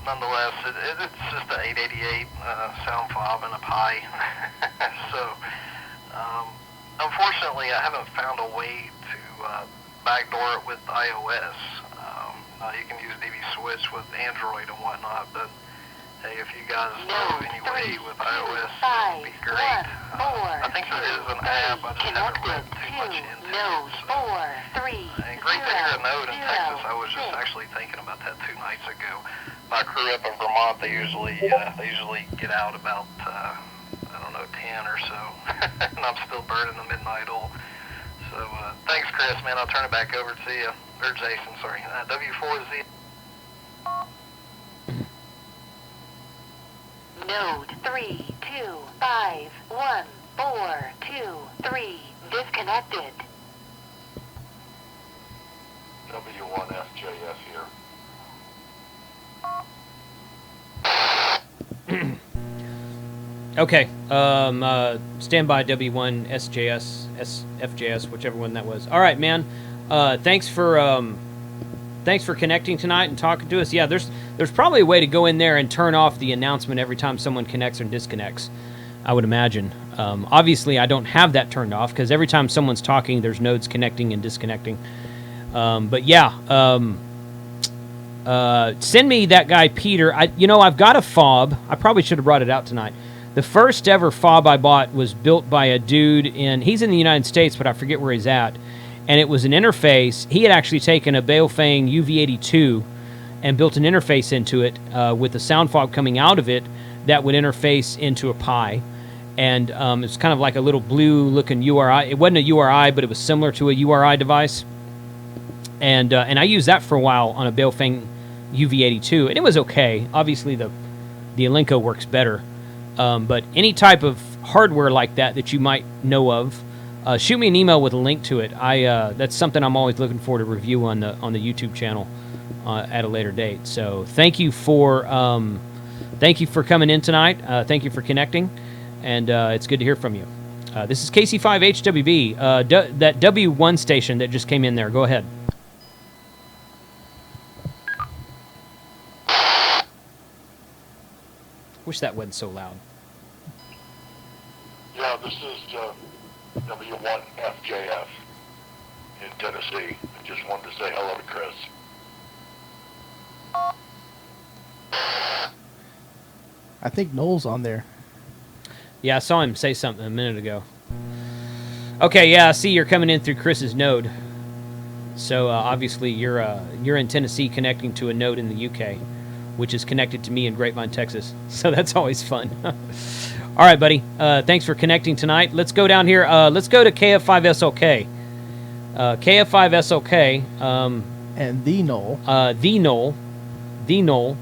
nonetheless, it's just an 888 sound fob and a Pi. So, unfortunately, I haven't found a way to backdoor it with iOS. You can use DV Switch with Android and whatnot, but hey, if you guys know any way with iOS, that'd be great. I think there is an app, I just haven't read too much into it. So. And great to hear a node in Texas. I was just actually thinking about that 2 nights ago. My crew up in Vermont, they usually get out about, 10 or so, and I'm still burning the midnight oil. So thanks, Chris, man. I'll turn it back over to you, or Jason, sorry. W4Z. Node 3, 2, 5, 1, 4, 2, 3, disconnected. W1FJS here. Okay. Stand by W1 SJS, FJS, whichever one that was. All right, man. Thanks for connecting tonight and talking to us. Yeah, there's probably a way to go in there and turn off the announcement every time someone connects or disconnects, I would imagine. Obviously, I don't have that turned off because every time someone's talking, there's nodes connecting and disconnecting. But yeah, send me that guy Peter. I've got a fob. I probably should have brought it out tonight. The first ever fob I bought was built by a dude he's in the United States, but I forget where he's at. And it was an interface. He had actually taken a Baofeng UV82 and built an interface into it with a sound fob coming out of it that would interface into a Pi. And it's kind of like a little blue-looking URI. It wasn't a URI, but it was similar to a URI device. And I used that for a while on a Baofeng UV82, and it was okay. Obviously, the Elenco works better. But any type of hardware like that you might know of, shoot me an email with a link to it. That's something I'm always looking forward to review on the YouTube channel at a later date. So thank you for coming in tonight. Thank you for connecting, and it's good to hear from you. This is KC5HWB, that W1 station that just came in there. Go ahead. Wish that wasn't so loud. Yeah, this is W1FJF in Tennessee. I just wanted to say hello to Chris. I think Noel's on there. Yeah, I saw him say something a minute ago. Okay, yeah, I see you're coming in through Chris's node. So obviously you're in Tennessee connecting to a node in the UK, which is connected to me in Grapevine, Texas. So that's always fun. All right, buddy. Thanks for connecting tonight. Let's go down here. Let's go to KF5SLK. KF5SLK. And the Noel. The Noel.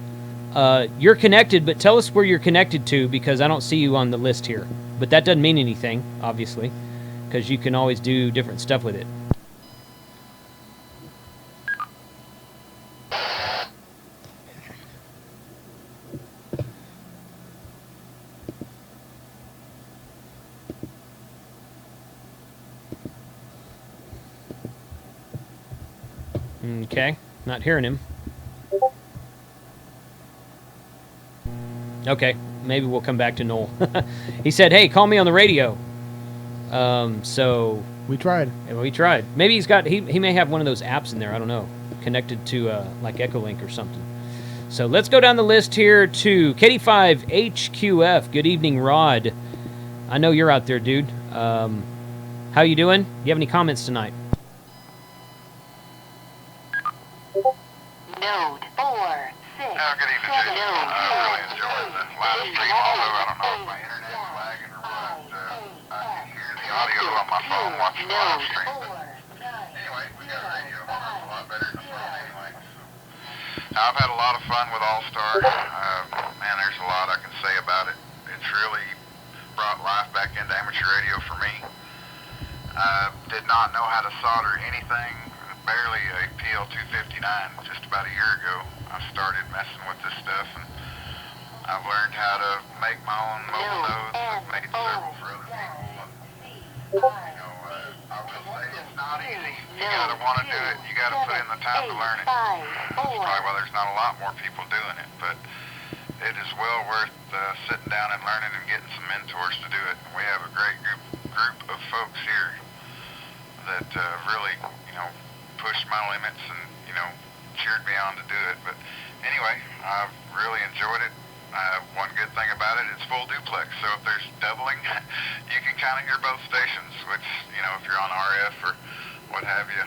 You're connected, but tell us where you're connected to because I don't see you on the list here. But that doesn't mean anything, obviously, because you can always do different stuff with it. Okay, not hearing him. Okay, maybe we'll come back to Noel. He said, "Hey, call me on the radio." So we tried. We tried. Maybe he may have one of those apps in there. I don't know, connected to like echolink or something. So let's go down the list here to KD5HQF. Good evening, Rod. I know you're out there, dude. How you doing? Do you have any comments tonight? Node 4, 6, Good evening, Jason. I really enjoyed the live stream, although I don't know if my internet's lagging or what. I can hear the audio on my phone watching the live stream. But anyway, we got a radio. It's a lot better than the phone anyway. Now, I've had a lot of fun with Allstar. Man, there's a lot I can say about it. really brought life back into amateur radio for me. I did not know how to solder anything, barely a PL259. Just about a year ago, I started messing with this stuff, and I've learned how to make my own mobile nodes. I've made several for other people. I will say it's not easy. You gotta want to do it. You gotta put in the time to learn it. That's probably why there's not a lot more people doing it, but it is well worth sitting down and learning and getting some mentors to do it. We have a great group of folks here that really, pushed my limits and, cheered me on to do it. But anyway, I've really enjoyed it. One good thing about it, it's full duplex, so if there's doubling, you can kind of hear both stations, which, if you're on RF or what have you,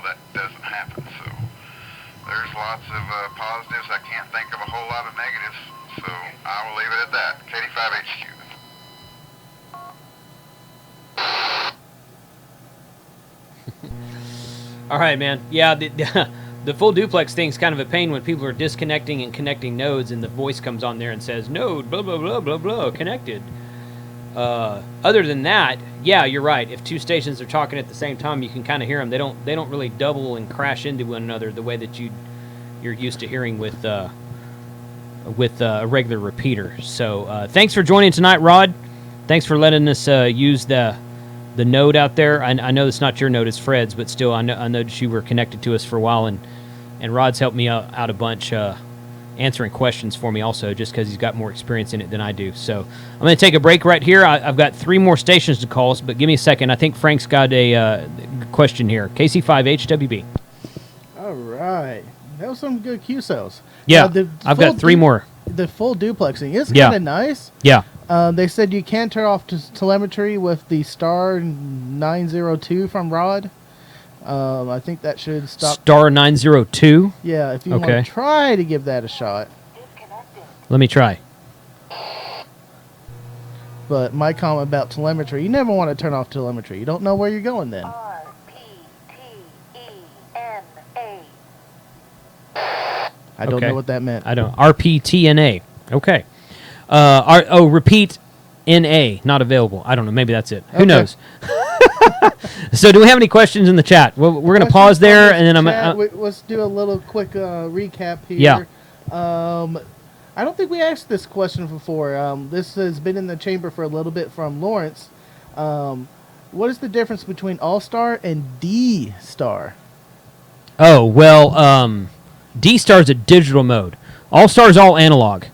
that doesn't happen. So there's lots of positives. I can't think of a whole lot of negatives, so I will leave it at that. KD5HQ. All right, man. Yeah, the full duplex thing's kind of a pain when people are disconnecting and connecting nodes, and the voice comes on there and says, "Node, blah blah blah blah blah, connected." Other than that, yeah, you're right. If two stations are talking at the same time, you can kind of hear them. They don't really double and crash into one another the way that you're used to hearing with a regular repeater. So thanks for joining tonight, Rod. Thanks for letting us use the node out there. I know it's not your node, it's Fred's, but still, I know that you were connected to us for a while, and Rod's helped me out a bunch, answering questions for me also, just because he's got more experience in it than I do. So I'm going to take a break right here. I've got 3 more stations to call us, but give me a second. I think Frank's got a question here. KC5HWB. All right. That was some good QSOs. Yeah, I've got 3 more. The full duplexing is kind of nice. Yeah. They said you can turn off telemetry with the star 902 from Rod. I think that should stop. Star 902? Yeah, if you want to try to give that a shot. Let me try. But my comment about telemetry, you never want to turn off telemetry. You don't know where you're going then. RPTENA. I don't know what that meant. I don't. RPTNA. Okay. Repeat NA, not available. I don't know. Maybe that's it. Who knows? So, do we have any questions in the chat? Well, we're going to pause there, and then let's do a little quick recap here. Yeah. I don't think we asked this question before. This has been in the chamber for a little bit from Lawrence. What is the difference between Allstar and dstar? Oh, well, dstar is a digital mode. Allstar is all analog.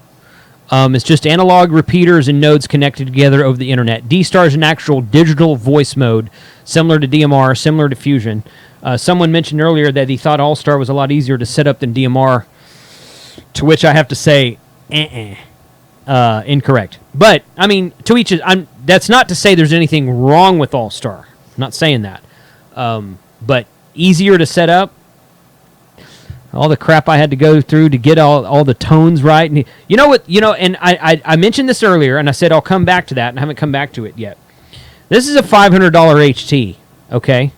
It's just analog repeaters and nodes connected together over the internet. dstar is an actual digital voice mode, similar to DMR, similar to Fusion. Someone mentioned earlier that he thought Allstar was a lot easier to set up than DMR, to which I have to say, incorrect. But, I mean, to each his, that's not to say there's anything wrong with Allstar. I'm not saying that. But easier to set up. All the crap I had to go through to get all the tones right. And you know what? And I mentioned this earlier, and I said I'll come back to that, and I haven't come back to it yet. This is a $500 HT, okay?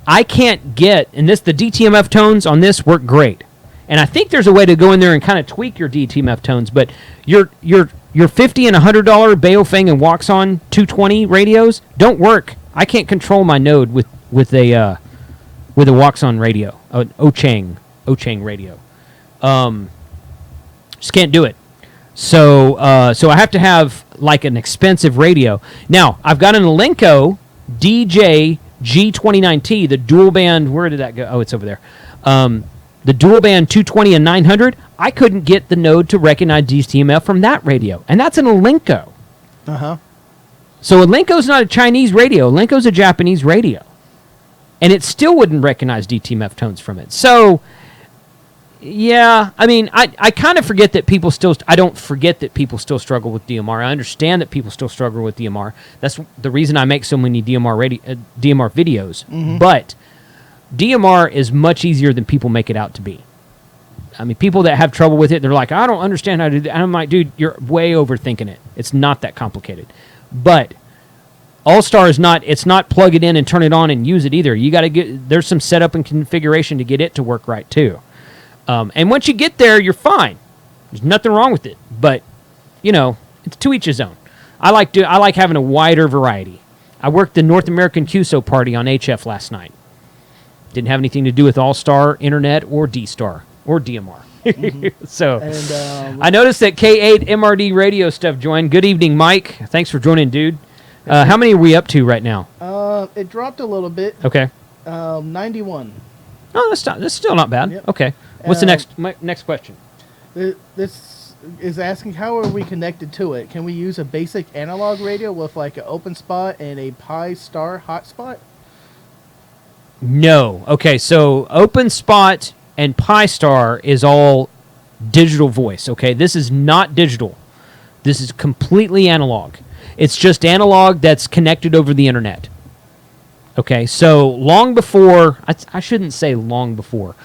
I can't get, and the DTMF tones on this work great. And I think there's a way to go in there and kind of tweak your DTMF tones, but your $50 and $100 Baofeng and Waxon 220 radios don't work. I can't control my node with a Waxon radio, an Ochang radio. Just can't do it. So I have to have like an expensive radio. Now, I've got an Elenco DJ G29T, the dual band. Where did that go? Oh, it's over there. The dual band 220 and 900. I couldn't get the node to recognize DTMF from that radio, and that's an Elenco. So Elenco's not a Chinese radio. Elenco's a Japanese radio, and it still wouldn't recognize DTMF tones from it. So, yeah, I mean, I kind of forget that people still... I don't forget that people still struggle with DMR. I understand that people still struggle with DMR. That's the reason I make so many DMR videos. But DMR is much easier than people make it out to be. I mean, people that have trouble with it, they're like, I don't understand how to do that. And I'm like, dude, you're way overthinking it. It's not that complicated. But Allstar is not... It's not plug it in and turn it on and use it either. You got to get... There's some setup and configuration to get it to work right, too. And once you get there, you're fine. There's nothing wrong with it. But, to each his own. I like having a wider variety. I worked the North American QSO party on HF last night. Didn't have anything to do with Allstar, Internet, or dstar, or DMR. So, And I noticed that K8 MRD radio stuff joined. Good evening, Mike. Thanks for joining, dude. How many are we up to right now? it dropped a little bit. Okay. 91. Oh, that's still not bad. Yep. Okay. What's the next question? This is asking how are we connected to it? Can we use a basic analog radio with like an open spot and a Pi Star hotspot? No. Okay, so OpenSpot and Pi-Star is all digital voice, okay? This is not digital. This is completely analog. It's just analog that's connected over the internet. Okay, so long before, I shouldn't say long before,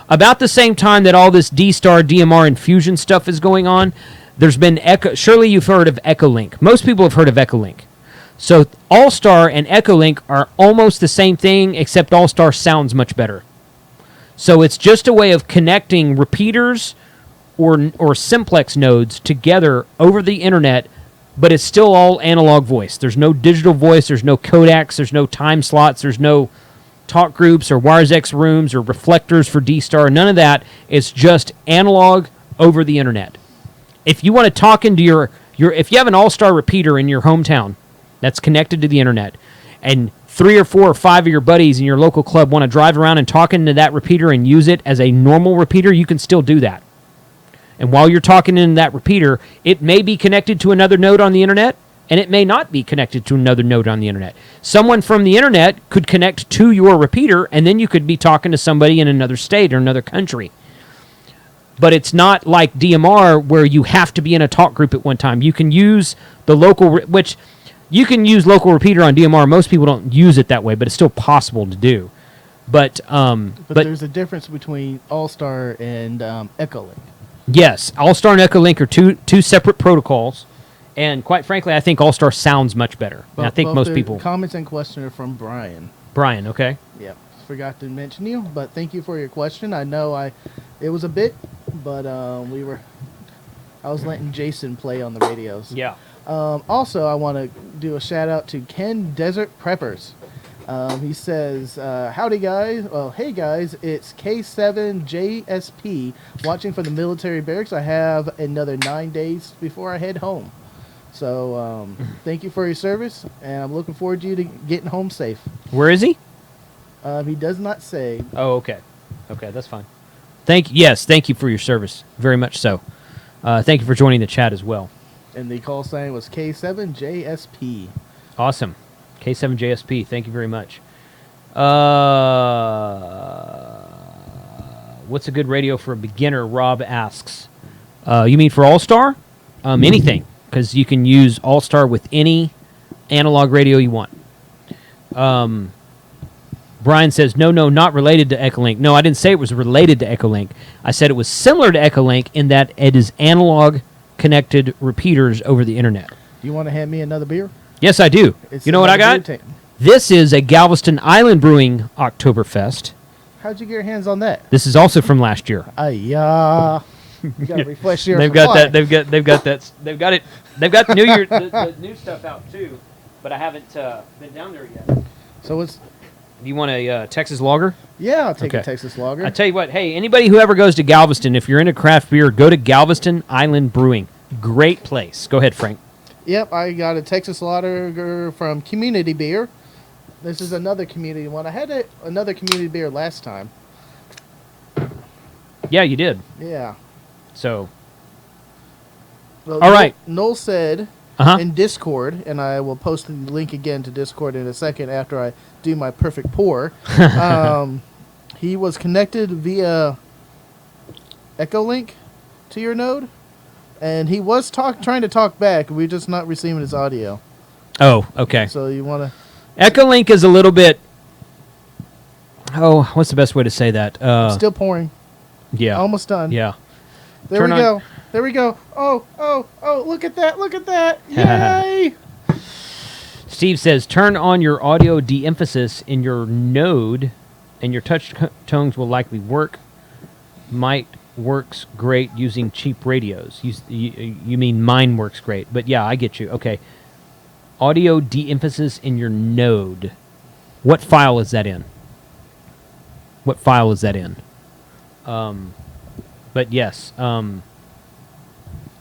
about the same time that all this dstar, DMR, and fusion stuff is going on, there's been surely you've heard of echolink. Most people have heard of echolink. So Allstar and echolink are almost the same thing, except Allstar sounds much better. So it's just a way of connecting repeaters or simplex nodes together over the internet, but it's still all analog voice. There's no digital voice, there's no codecs, there's no time slots, there's no talk groups or WiresX rooms or reflectors for dstar, none of that. It's just analog over the internet. If you want to talk into your if you have an Allstar repeater in your hometown that's connected to the internet, and 3 or 4 or 5 of your buddies in your local club want to drive around and talk into that repeater and use it as a normal repeater, you can still do that. And while you're talking in that repeater, it may be connected to another node on the internet, and it may not be connected to another node on the internet. Someone from the internet could connect to your repeater, and then you could be talking to somebody in another state or another country. But it's not like DMR where you have to be in a talk group at one time. You can use the local, which you can use local repeater on DMR. Most people don't use it that way, but it's still possible to do. But there's a difference between Allstar and echolink. Yes, Allstar and echolink are two separate protocols, and quite frankly, I think Allstar sounds much better. And I think Both most the people. Comments and question are from Brian. Brian, okay. Yep, forgot to mention you, but thank you for your question. I know it was a bit, but I was letting Jason play on the radios. Yeah. Also, I want to do a shout out to Ken Desert Preppers. He says, howdy guys. Well, hey guys, it's K7JSP watching from the military barracks. I have another 9 days before I head home. So thank you for your service, and I'm looking forward to you to getting home safe. Where is he? He does not say. Oh, okay. Okay, that's fine. Thank you for your service. Very much so. Thank you for joining the chat as well. And the call sign was K7JSP. Awesome. K7JSP, thank you very much. What's a good radio for a beginner? Rob asks. You mean for Allstar? Anything, because you can use Allstar with any analog radio you want. Brian says, no, not related to echolink. No, I didn't say it was related to echolink. I said it was similar to echolink in that it is analog connected repeaters over the internet. Do you want to hand me another beer? Yes, I do. You know what I got? This is a Galveston Island Brewing Oktoberfest. How'd you get your hands on that? This is also from last year. You gotta refresh your. They've got that. They've got that. They've got it. They've got New Year the new stuff out too, but I haven't been down there yet. So it's. Do you want a Texas Lager? Yeah, I'll take a Texas Lager. I tell you what. Hey, anybody who ever goes to Galveston, if you're into craft beer, go to Galveston Island Brewing. Great place. Go ahead, Frank. Yep, I got a Texas Lager from Community Beer. This is another community one. I had another community beer last time. Yeah, you did. Yeah. So. Well, all right. Noel said in Discord, and I will post the link again to Discord in a second after I do my perfect pour. He was connected via echolink to your node. And he was trying to talk back. We're just not receiving his audio. Oh, okay. So you want to... Echolink is a little bit... Oh, what's the best way to say that? Still pouring. Yeah. Almost done. Yeah. There we go. There we go. Oh, look at that. Look at that. Yay! Steve says, turn on your audio de-emphasis in your node, and your touch tones will likely work. Might works great using cheap radios. You mean mine works great. But yeah, I get you. Okay. Audio de-emphasis in your node. What file is that in? What file is that in? But yes,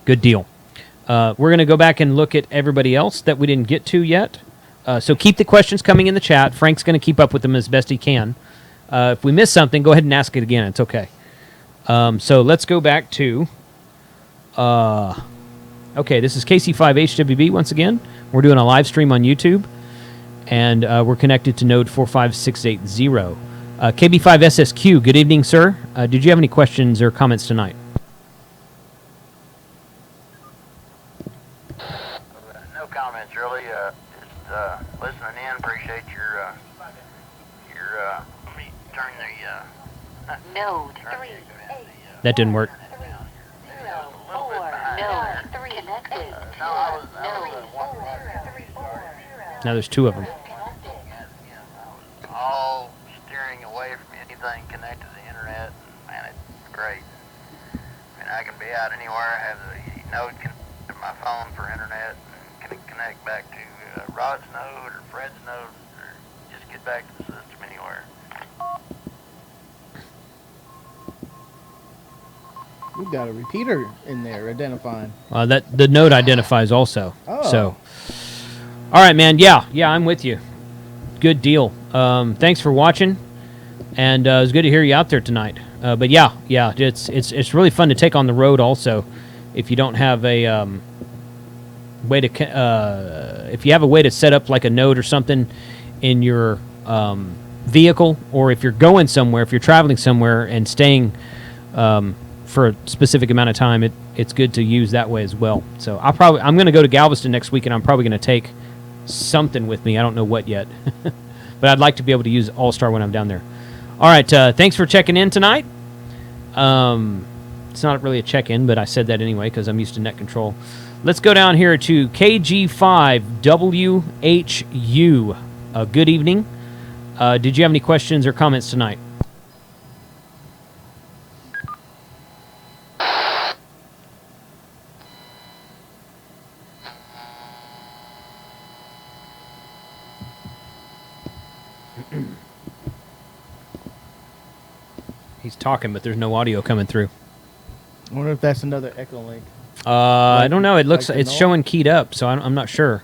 good deal. We're going to go back and look at everybody else that we didn't get to yet. So keep the questions coming in the chat. Frank's going to keep up with them as best he can. If we miss something, go ahead and ask it again. It's okay. So let's go back to... okay, this is KC5HWB once again. We're doing a live stream on YouTube. And we're connected to node 45680. KB5SSQ, good evening, sir. Did you have any questions or comments tonight? No comments, really. Just listening in. Appreciate your let me turn the Node 3. That didn't work. 4. Node 3 connected. no, I was Now there's two of them. all steering away from anything connected to the internet, and man, it's great. I mean, I can be out anywhere, have the node connected to my phone for internet, and can connect back to Rod's node or Fred's node, or just get back to the system anywhere. We've got a repeater in there identifying. That the node identifies also. Oh. So, all right, man. Yeah, I'm with you. Good deal. Thanks for watching, and it was good to hear you out there tonight. But yeah, it's really fun to take on the road. Also, if you don't have a way to, if you have a way to set up like a node or something in your vehicle, or if you're going somewhere, if you're traveling somewhere and staying for a specific amount of time, it's good to use that way as well. So I'm going to go to Galveston next week, and I'm probably going to take something with me. I don't know what yet, but I'd like to be able to use Allstar when I'm down there. All right, thanks for checking in tonight. It's not really a check-in, but I said that anyway because I'm used to net control. Let's go down here to KG5WHU. Good evening. Did you have any questions or comments tonight? He's talking, but there's no audio coming through. I wonder if that's another echolink. I don't know. It looks like the it's null? showing keyed up, so I'm not sure.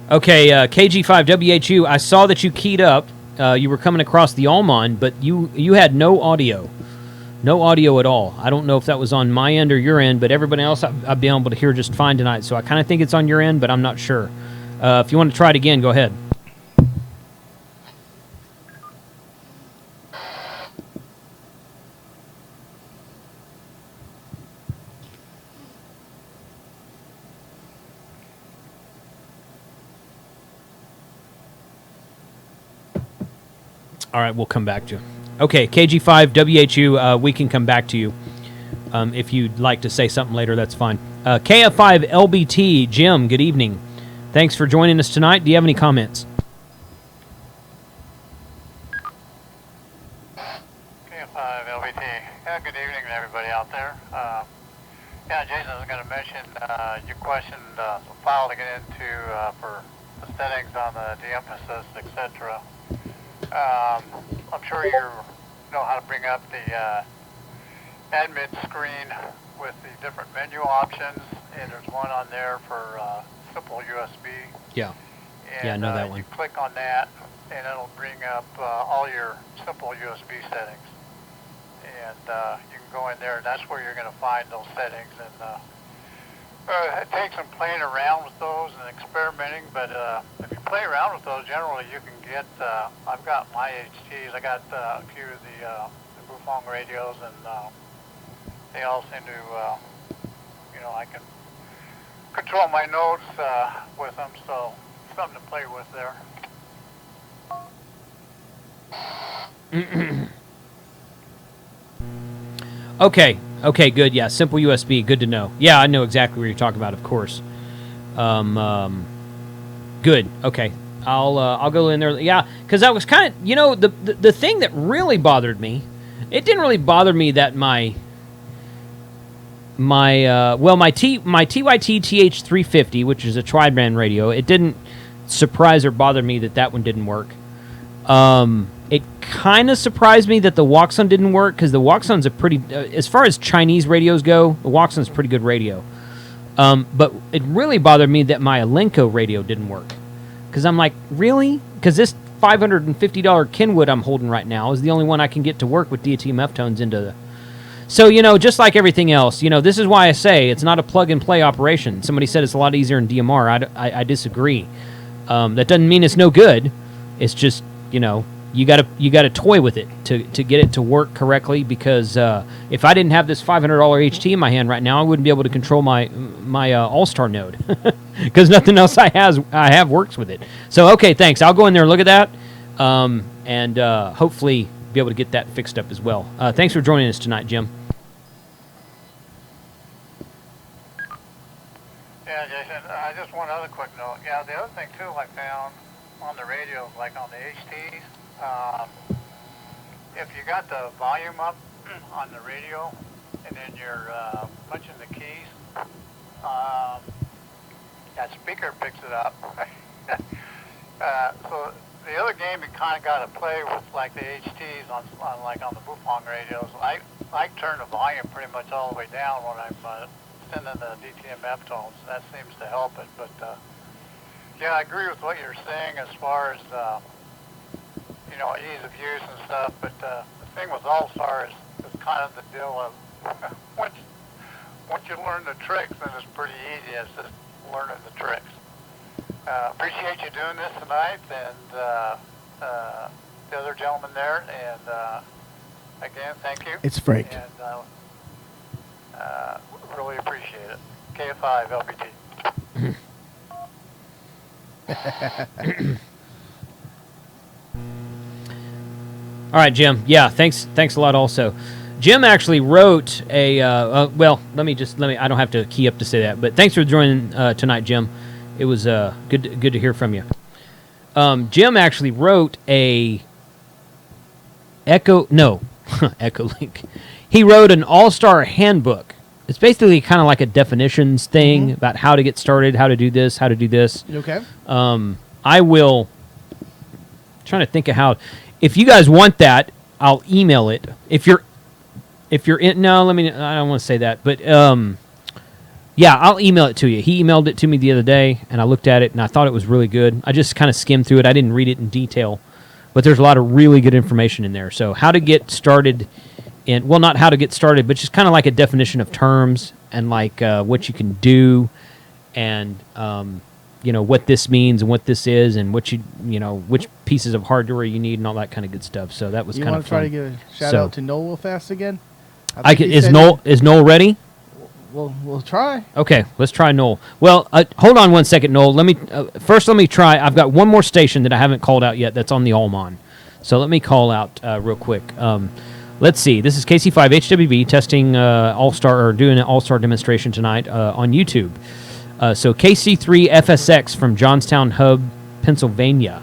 Okay, KG5WHU, I saw that you keyed up. You were coming across the Almon, but you had no audio. No audio at all. I don't know if that was on my end or your end, but everybody else I've been able to hear just fine tonight. So I kind of think it's on your end, but I'm not sure. If you want to try it again, go ahead. All right, we'll come back to you. Okay, KG5WHU, we can come back to you. If you'd like to say something later, that's fine. KF5LBT, Jim, good evening. Thanks for joining us tonight. Do you have any comments? KF5LBT. Yeah, good evening to everybody out there. Yeah, Jason, I was going to mention you questioned the file to get into for the settings on the de-emphasis, etc. I'm sure you know how to bring up the admin screen with the different menu options, and there's one on there for simple USB. Yeah. And, Yeah, I know that one. You click on that, and it'll bring up all your simple USB settings. And you can go in there, and that's where you're going to find those settings. And it takes some playing around with those and experimenting, but if you play around with those, generally you can get, I've got my HTs, I got a few of the Bufong radios, and they all seem to, I can control my nodes with them, so something to play with there. Okay, good. Yeah, simple USB, good to know. Yeah, I know exactly what you're talking about, of course. Good. Okay. I'll go in there. Yeah, because I was kind of, the thing that really bothered me. It didn't really bother me that my TYT TH350, which is a tri-band radio, it didn't surprise or bother me that one didn't work. It kind of surprised me that the Waxon didn't work, because the Waxon's a pretty, as far as Chinese radios go, the Waxon's a pretty good radio. But it really bothered me that my Alenco radio didn't work, because I'm like, really? Because this $550 Kenwood I'm holding right now is the only one I can get to work with DTMF tones into the... So, just like everything else, this is why I say it's not a plug-and-play operation. Somebody said it's a lot easier in DMR. I disagree. That doesn't mean it's no good. It's just, you gotta toy with it to get it to work correctly, because if I didn't have this $500 HT in my hand right now, I wouldn't be able to control my Allstar node, because nothing else I have works with it. So, okay, thanks. I'll go in there and look at that, and hopefully be able to get that fixed up as well. Thanks for joining us tonight, Jim. Yeah, Jason, just one other quick note. Yeah, the other thing, too, I found on the radios, like on the HTs, if you got the volume up on the radio and then you're punching the keys, that speaker picks it up. So the other game you kind of got to play with, like the HTs on the Bufong radios. I turn the volume pretty much all the way down when I'm sending the DTMF tones. That seems to help it. But yeah, I agree with what you're saying as far as ease of use and stuff. But the thing with Allstar is kind of the deal of once you learn the tricks, then it's pretty easy. It's just learning the tricks. Appreciate you doing this tonight, and the other gentleman there, and again, thank you. It's Frank. And really appreciate it. KF5 LBT. All right, Jim. Yeah, thanks a lot. Also, Jim actually wrote a. Well, let me. I don't have to key up to say that, but thanks for joining tonight, Jim. It was good to hear from you. Jim actually wrote a echolink. He wrote an Allstar handbook. It's basically kind of like a definitions thing about how to get started, how to do this, how to do this. Okay. I will. Trying to think of how. If you guys want that, I'll email it. If you're in, no, I don't want to say that, but yeah, I'll email it to you. He emailed it to me the other day, and I looked at it, and I thought it was really good. I just kind of skimmed through it. I didn't read it in detail, but there's a lot of really good information in there. So how to get started not how to get started, but just kind of like a definition of terms and like what you can do, and what this means and what this is, and what which pieces of hardware you need and all that kind of good stuff. So that was kind of fun. You want to try to give a shout out to Noel real fast again? Is Noel ready? We'll try. Okay, let's try Noel. Well, hold on one second, Noel. Let me try. I've got one more station that I haven't called out yet that's on the Allman. So let me call out real quick. Let's see. This is KC5 HWB testing Allstar, or doing an Allstar demonstration tonight on YouTube. So KC3 FSX from Johnstown Hub, Pennsylvania.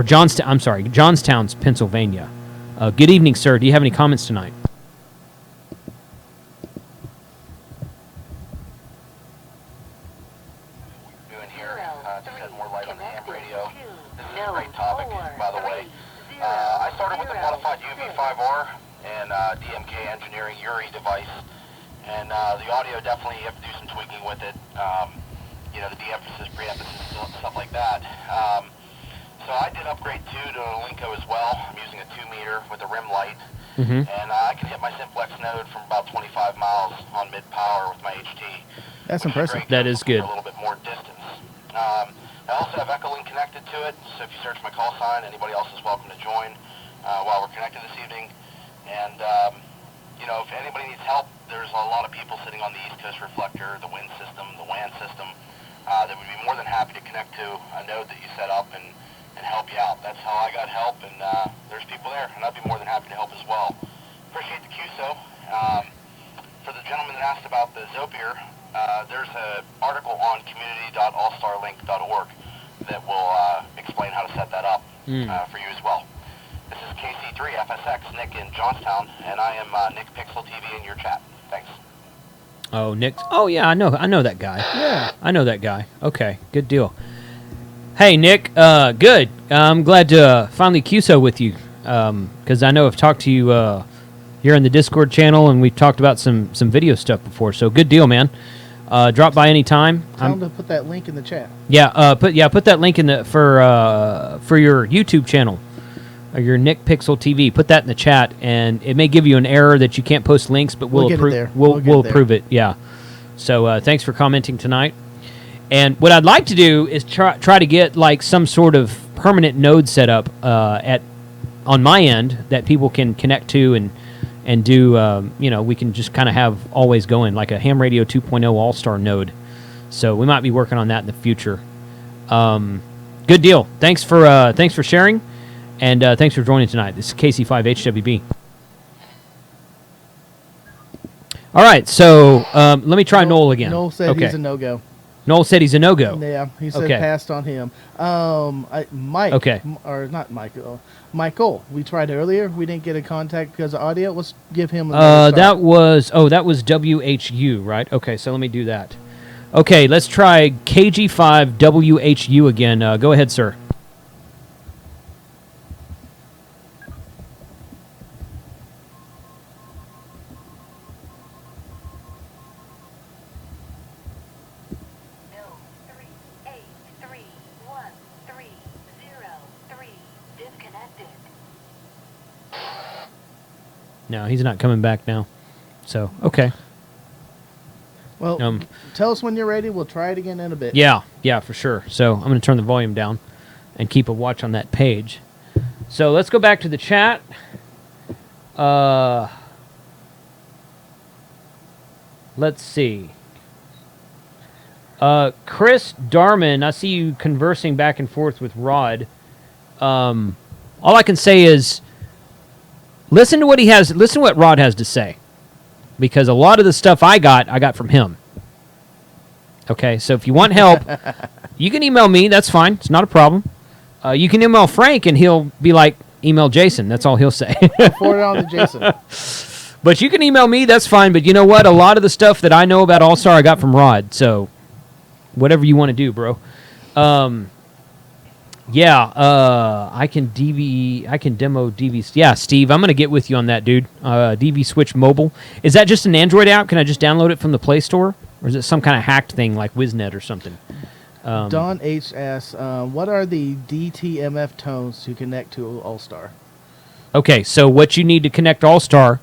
Johnstown's Pennsylvania. Good evening, sir. Do you have any comments tonight? Doing here, to shed more light on the ham radio. This is a great topic, by the way. I started with a modified UV5R and DMK Engineering URI device. And the audio, definitely you have to do some tweaking with it. The de-emphasis, pre-emphasis, stuff like that. So I did upgrade to Linko as well. I'm using a 2-meter with a rim light. And I can hit my Simplex node from about 25 miles on mid-power with my HT. That's impressive. That is good. A little bit more distance. I also have echolink connected to it, so if you search my call sign, anybody else is welcome to join while we're connected this evening. And if anybody needs help, there's a lot of people sitting on the East Coast reflector, the wind system, the WAN system, that would be more than happy to connect to a node that you set up and help you out. That's how I got help, and there's people there, and I'd be more than happy to help as well. Appreciate the QSO. For the gentleman that asked about the Zopier, there's an article on community.allstarlink.org that will explain how to set that up for you as well. This is KC3FSX, Nick in Johnstown, and I am Nick Pixel TV in your chat. Thanks. Oh, Nick. Oh, yeah, I know that guy. Yeah. I know that guy. Okay, good deal. Hey, Nick. Good. I'm glad to finally QSO with you because I know I've talked to you here in the Discord channel, and we've talked about some video stuff before. So good deal, man. Drop by anytime. Tell him to put that link in the chat. Yeah. Put that link in the for your YouTube channel. Or your Nick Pixel TV. Put that in the chat, and it may give you an error that you can't post links, but we'll approve it. Yeah. So thanks for commenting tonight. And what I'd like to do is try to get like some sort of permanent node set up on my end that people can connect to and do. We can just kind of have always going like a ham radio 2.0 Allstar node. So we might be working on that in the future. Good deal. Thanks for sharing. And thanks for joining tonight. This is KC5HWB. All right, so let me try Noel again. Noel said he's a no-go. Noel said he's a no-go. Yeah, he said passed on him. Mike. Okay. Or not Mike. Michael. We tried earlier. We didn't get a contact because of audio. Let's give him a that was WHU, right? Okay, so let me do that. Okay, let's try KG5WHU again. Go ahead, sir. No, he's not coming back now. So, okay. Well, tell us when you're ready. We'll try it again in a bit. Yeah, for sure. So I'm going to turn the volume down and keep a watch on that page. So let's go back to the chat. Let's see. Chris Darman, I see you conversing back and forth with Rod. All I can say is listen to what Rod has to say. Because a lot of the stuff I got from him. Okay, so if you want help, you can email me. That's fine. It's not a problem. You can email Frank, and he'll be like, email Jason. That's all he'll say. Forward it on to Jason. But you can email me. That's fine. But you know what? A lot of the stuff that I know about Allstar, I got from Rod. So whatever you want to do, bro. I can demo DV. Yeah, Steve, I'm going to get with you on that, dude. DV Switch Mobile. Is that just an Android app? Can I just download it from the Play Store? Or is it some kind of hacked thing like WizNet or something? Don H. asks, what are the DTMF tones to connect to Allstar? Okay, so what you need to connect Allstar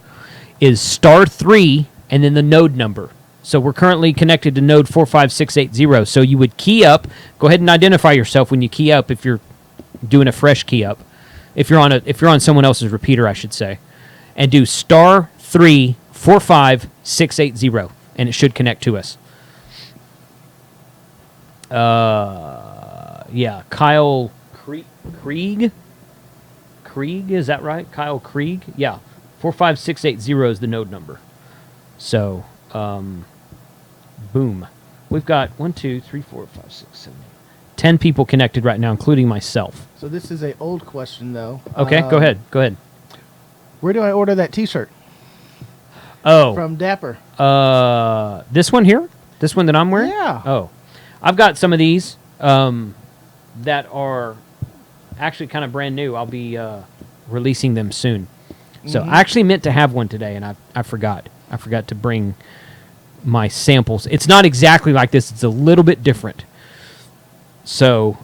is *3 and then the node number. So we're currently connected to node 45680. So you would key up. Go ahead and identify yourself when you key up if you're doing a fresh key up. If you're on someone else's repeater, I should say. And do *3 45680 and it should connect to us. Kyle Krieg? Krieg, is that right? Kyle Krieg? Yeah. 45680 is the node number. So boom. We've got 1, 2, 3, 4, 5, 6, 7, 8, 10 people connected right now, including myself. So this is an old question, though. Okay, go ahead. Where do I order that T-shirt? Oh. From Dapper. This one here? This one that I'm wearing? Yeah. Oh. I've got some of these that are actually kind of brand new. I'll be releasing them soon. So I actually meant to have one today, and I forgot. I forgot to bring my samples. It's not exactly like this. It's a little bit different. So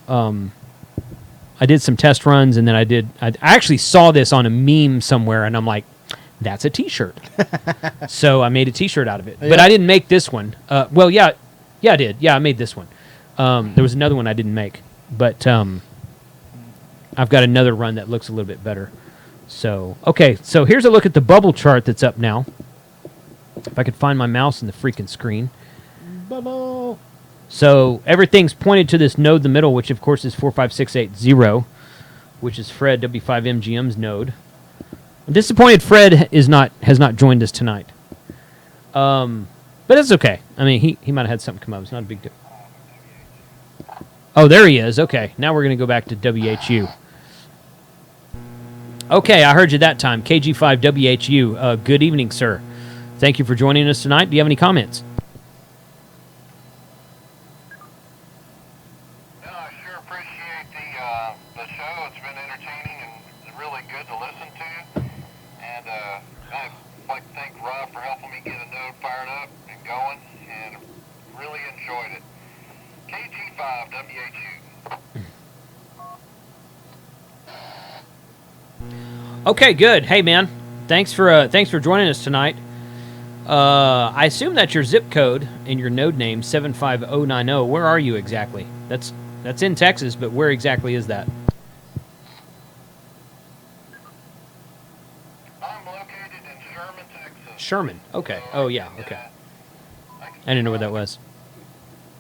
I did some test runs, and then I actually saw this on a meme somewhere, and I'm like, that's a T-shirt. So I made a T-shirt out of it. Yeah. But I didn't make this one. I did. Yeah, I made this one. There was another one I didn't make. But I've got another run that looks a little bit better. So, okay, so here's a look at the bubble chart that's up now. If I could find my mouse in the freaking screen. Bubble. So everything's pointed to this node in the middle, which of course is 45680, which is Fred W5MGM's node. I'm disappointed Fred has not joined us tonight. But it's okay. I mean, he might have had something come up. It's not a big deal. Oh, there he is. Okay, now we're going to go back to WHU. Okay, I heard you that time. KG5 WHU. Good evening, sir. Thank you for joining us tonight. Do you have any comments? No, I sure appreciate the show. It's been entertaining and really good to listen to. And I'd like to thank Rob for helping me get a node fired up and going, and really enjoyed it. KG5 WHU. Okay, good. Hey, man, thanks for joining us tonight. I assume that's your zip code and your node name 75090. Where are you exactly? That's in Texas, but where exactly is that? I'm located in Sherman, Texas. Sherman. Okay. Oh yeah. Okay. I didn't know where that was.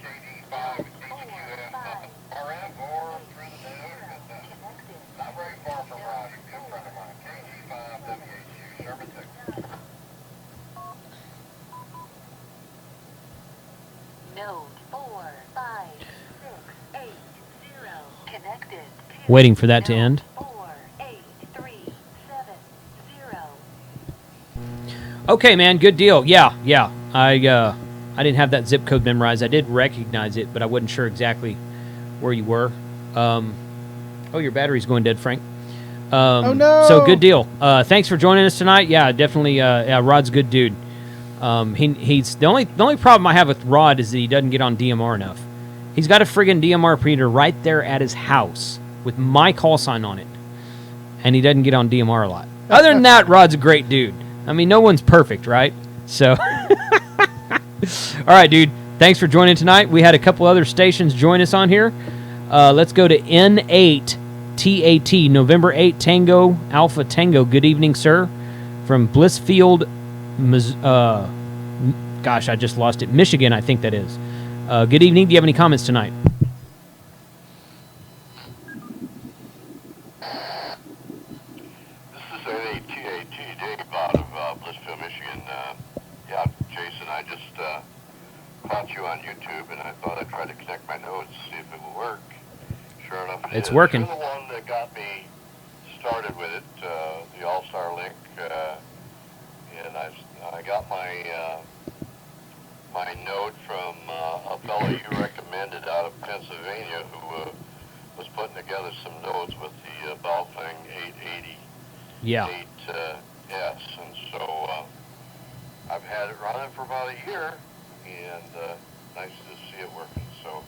KG5 HQS RF or through the node, but not very far from Rob. He's a good friend of mine. KG5 WHU, Sherman, Texas. Node 45680 connected to Waiting for that to end. 48370. Okay, man. Good deal. Yeah. I didn't have that zip code memorized. I did recognize it, but I wasn't sure exactly where you were. Oh, your battery's going dead, Frank. Oh no! So good deal. Thanks for joining us tonight. Yeah, definitely. Yeah, Rod's a good dude. He's the only problem I have with Rod is that he doesn't get on DMR enough. He's got a friggin' DMR repeater right there at his house with my call sign on it, and he doesn't get on DMR a lot. Other than that, Rod's a great dude. I mean, no one's perfect, right? So, all right, dude. Thanks for joining tonight. We had a couple other stations join us on here. Let's go to N8 TAT, November 8 Tango Alpha Tango. Good evening, sir. From Blissfield, gosh, I just lost it. Michigan, I think that is. Good evening. Do you have any comments tonight? This is N8TAT Dave out of Blissfield, Michigan. Yeah, Jason, I just caught you on YouTube, and I thought I'd try to connect my nodes, see if it will work. Sure enough, it It's is. working. You're the one that got me started with it, the Allstar link, and I got my my node from a fellow you recommended out of Pennsylvania who was putting together some nodes with the Balfang 880. Yeah. 8S, and so I've had it running for about a year, and nice to see it working. So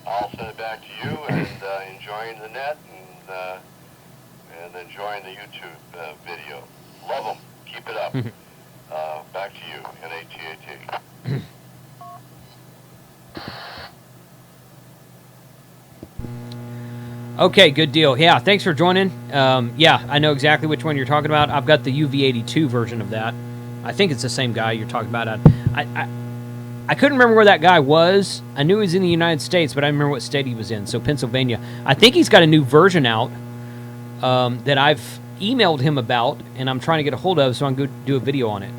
I'll send it back to you, and enjoying the net and enjoying the YouTube video. Love them. Keep it up. Back to you, NATAT. Okay, good deal. Yeah, thanks for joining. Yeah, I know exactly which one you're talking about. I've got the UV82 version of that. I think it's the same guy you're talking about. I couldn't remember where that guy was. I knew he was in the United States, but I didn't remember what state he was in. So Pennsylvania. I think he's got a new version out that I've emailed him about, and I'm trying to get a hold of, so I'm going to do a video on it.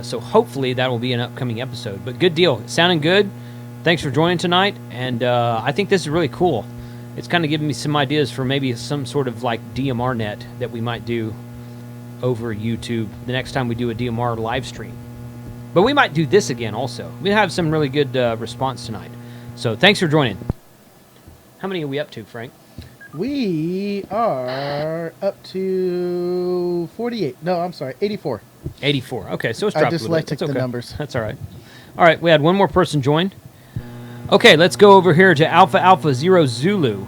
So hopefully that will be an upcoming episode. But good deal. Sounding good. Thanks for joining tonight. And I think this is really cool. It's kind of giving me some ideas for maybe some sort of like DMR net that we might do over YouTube the next time we do a DMR live stream. But we might do this again also. We have some really good response tonight. So thanks for joining. How many are we up to, Frank? We are up to 48. No, I'm sorry, 84. 84. Okay, so it's I dropped a little bit. dyslexic That's the okay. numbers. That's all right. All right, we had one more person join. Okay, let's go over here to Alpha Alpha Zero Zulu.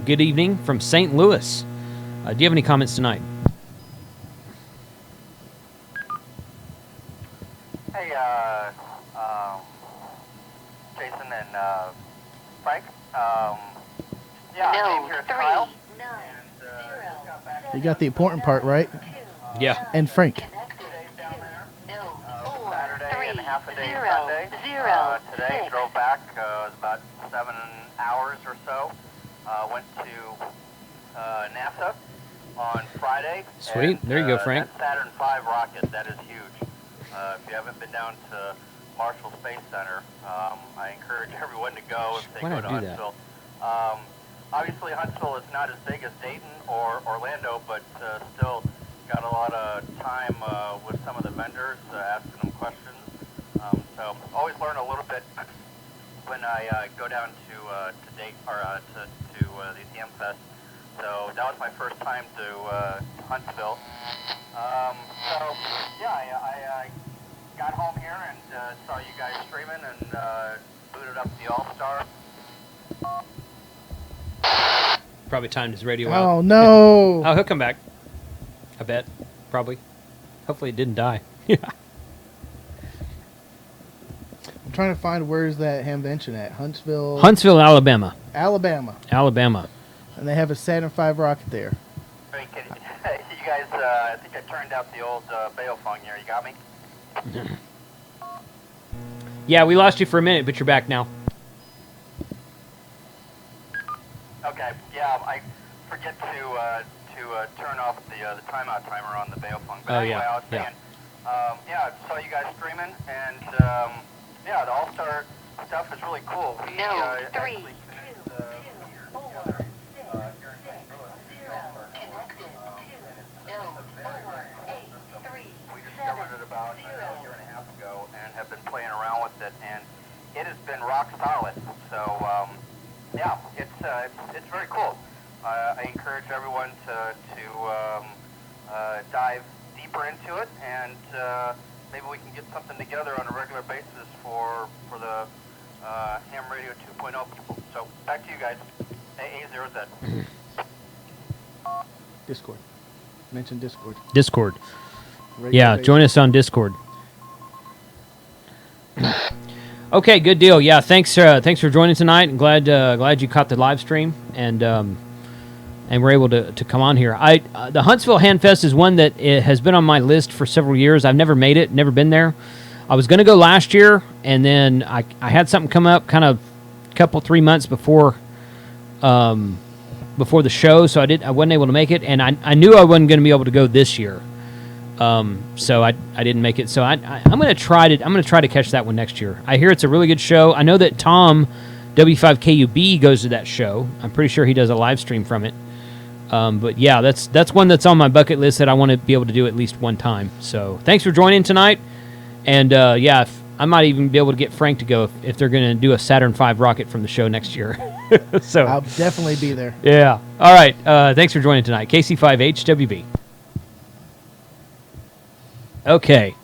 Good evening from St. Louis. Do you have any comments tonight? Hey, Jason and Frank. Yeah, I came here at Kyle. You got the important part right. Yeah. And Frank. Saturday and half a day Sunday. Today, drove back. It was about 7 hours or so. Went to NASA on Friday. Sweet. And, There you go, Frank. That Saturn V rocket, that is huge. If you haven't been down to Marshall Space Center. I encourage everyone to go if they Why go not to do that? Huntsville. Obviously, Huntsville is not as big as Dayton or Orlando, but still got a lot of time with some of the vendors, asking them questions. So always learn a little bit when I go down to Dayton or to the AmFest. So that was my first time to Huntsville. So yeah, I got home here and saw you guys streaming and booted up the Allstar. Probably timed his radio out. Oh no! Oh, he'll come back. I bet. Probably. Hopefully it didn't die. Yeah. I'm trying to find where's that hamvention at. Huntsville, Alabama. Alabama, Alabama. and they have a Saturn V rocket there. Hey, you guys, I think I turned out the old Baofeng here. You got me? Yeah, we lost you for a minute, but you're back now. Okay. Yeah, I forget to turn off the timeout timer on the Baofeng. But Oh, anyway, yeah, I was yeah. saying, yeah, I saw you guys streaming, and yeah, the All-Star stuff is really cool. We No, actually 3, 2, finished, 4, 6, 0, connected, 2, no, 4, 8, 3, we discovered it about a year and a half ago and have been playing around with it, and it has been rock solid. So yeah, it's very cool. I encourage everyone to dive deeper into it, and maybe we can get something together on a regular basis for the Ham Radio 2.0 people. So back to you guys. A0Z. Discord. Mention Discord. Discord. Regular Yeah, basis. join us on Discord. Okay, good deal. Yeah, thanks for joining tonight. I'm glad you caught the live stream and we're able to come on here. The Huntsville Handfest is one that it has been on my list for several years. I've never made it, never been there. I was going to go last year, and then I had something come up kind of a couple 3 months before the show, so I wasn't able to make it, and I knew I wasn't going to be able to go this year. So I didn't make it. So I'm going to try to catch that one next year. I hear it's a really good show. I know that Tom W5KUB goes to that show. I'm pretty sure he does a live stream from it. But yeah, that's one that's on my bucket list that I want to be able to do at least one time. So thanks for joining tonight. And yeah, I might even be able to get Frank to go if they're going to do a Saturn V rocket from the show next year. So I'll definitely be there. yeah. All right. Thanks for joining tonight. KC5HWB. Okay.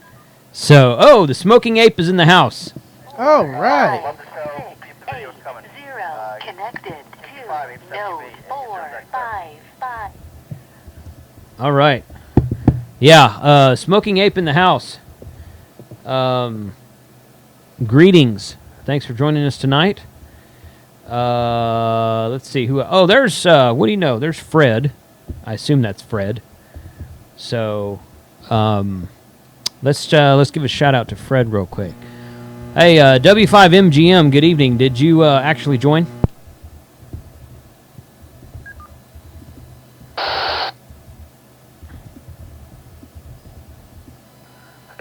So, the smoking ape is in the house. All right. Love the show. Keep the videos coming. 0, connected, 2, 55, no, 4, 5, 5. All right. Yeah, smoking ape in the house. Greetings. Thanks for joining us tonight. Let's see who. Oh, there's. What do you know? There's Fred. I assume that's Fred. So, let's give a shout out to Fred real quick. Hey, W5MGM. Good evening. Did you actually join?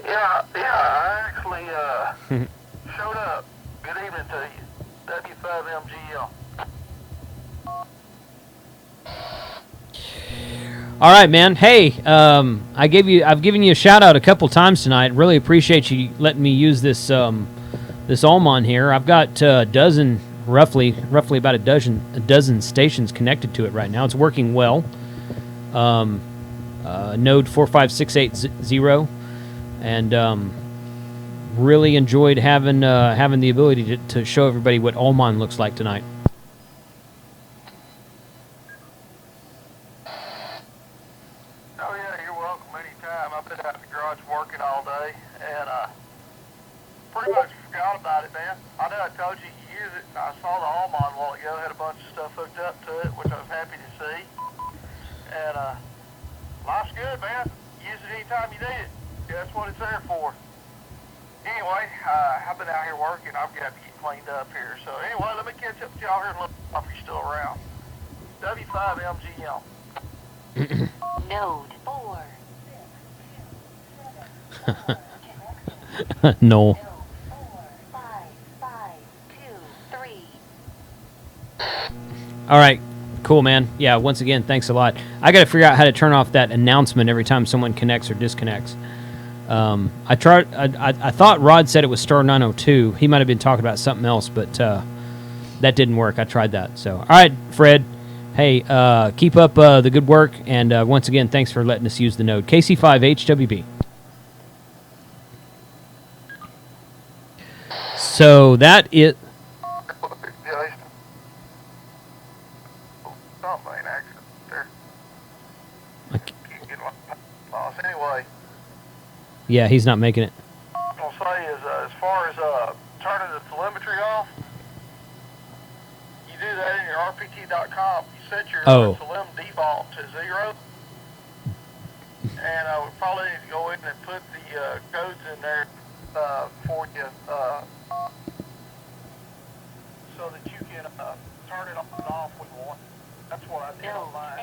Yeah, I actually showed up. Good evening to you. W5MGM. All right, man. Hey, I've given you a shout out a couple times tonight. Really appreciate you letting me use this this Allman here. I've got a dozen, roughly about a dozen stations connected to it right now. It's working well. Node 45680, and really enjoyed having the ability to show everybody what Allman looks like tonight. Oh yeah, you're welcome anytime. I've been out in the garage working all day, and pretty much forgot about it, man. I know I told you you use it, and I saw the Allman a while ago. Had a bunch of stuff hooked up to it, which I was happy to see. And life's good, man. Use it anytime you need it. Yeah, that's what it's there for. Anyway, I've been out here working. I've got to get cleaned up here. So anyway, let me catch up with y'all here and look if you're still around. W5MGM. Node 4. No. All right. Cool, man. Yeah, once again, thanks a lot. I got to figure out how to turn off that announcement every time someone connects or disconnects. I tried. I thought Rod said it was star 902. He might have been talking about something else, but that didn't work. I tried that. So, all right, Fred. Hey, keep up the good work, and once again, thanks for letting us use the node. KC5HWB. So that is... Something accident there. Keep getting lost. Anyway, Yeah, he's not making it. what I'm gonna say is, as far as turning the telemetry off, you do that in your RPT.com. You set your telem default to 0, and we probably need to go in and put the codes in there for you, so that you can turn it on and off when you want. That's what I did on mine.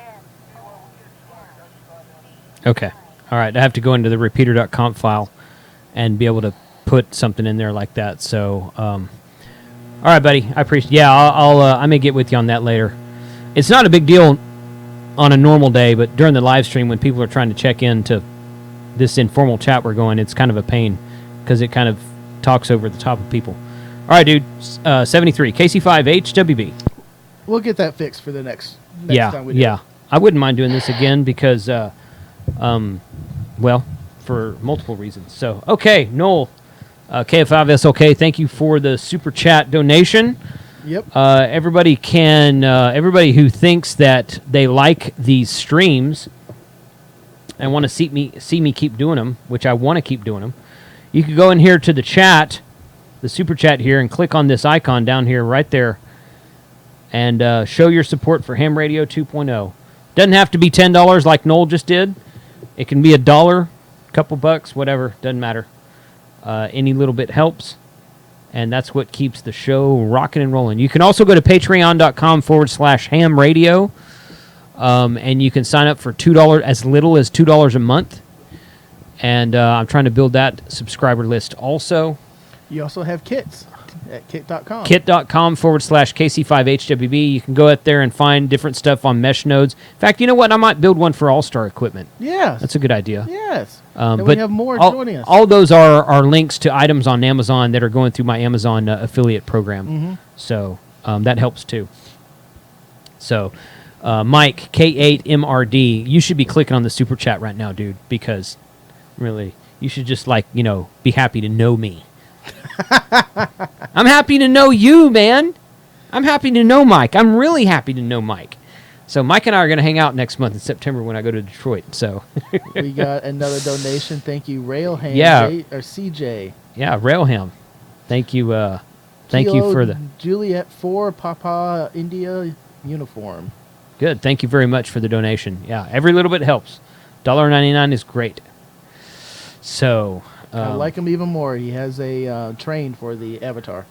Okay. All right. I have to go into the repeater.conf file and be able to put something in there like that. So, all right, buddy. I appreciate. Yeah, I may get with you on that later. It's not a big deal on a normal day, but during the live stream when people are trying to check into this informal chat we're going, it's kind of a pain because it kind of talks over the top of people. All right, dude. 73 KC5HWB. We'll get that fixed for the next time we do it. I wouldn't mind doing this again because, well, for multiple reasons. So, okay, Noel, KF5SLK, thank you for the super chat donation. Yep. Everybody who thinks that they like these streams and want to see me keep doing them, which I want to keep doing them, you can go in here to the chat, the super chat here, and click on this icon down here right there and show your support for Ham Radio 2.0. Doesn't have to be $10 like Noel just did. It can be $1, a couple bucks, whatever. Doesn't matter. Any little bit helps. And that's what keeps the show rocking and rolling. You can also go to patreon.com/ham radio. And you can sign up for $2, as little as $2 a month. And I'm trying to build that subscriber list also. You also have kits at kit.com. Kit.com/KC5HWB. You can go out there and find different stuff on mesh nodes. In fact, you know what? I might build one for Allstar equipment. Yes. That's a good idea. Yes. But we have more joining us. All those are links to items on Amazon that are going through my Amazon affiliate program. Mm-hmm. So that helps too. So Mike, K8MRD, you should be clicking on the super chat right now, dude, because really, you should just be happy to know me. I'm happy to know you, man. I'm happy to know Mike. I'm really happy to know Mike. So Mike and I are going to hang out next month in September when I go to Detroit. So we got another donation. Thank you, Railham. Or CJ. Yeah, Railham. Thank you. Thank you for the Juliet 4 Papa India uniform. Good. Thank you very much for the donation. Yeah, every little bit helps. $1.99 is great. So I like him even more. He has a train for the avatar.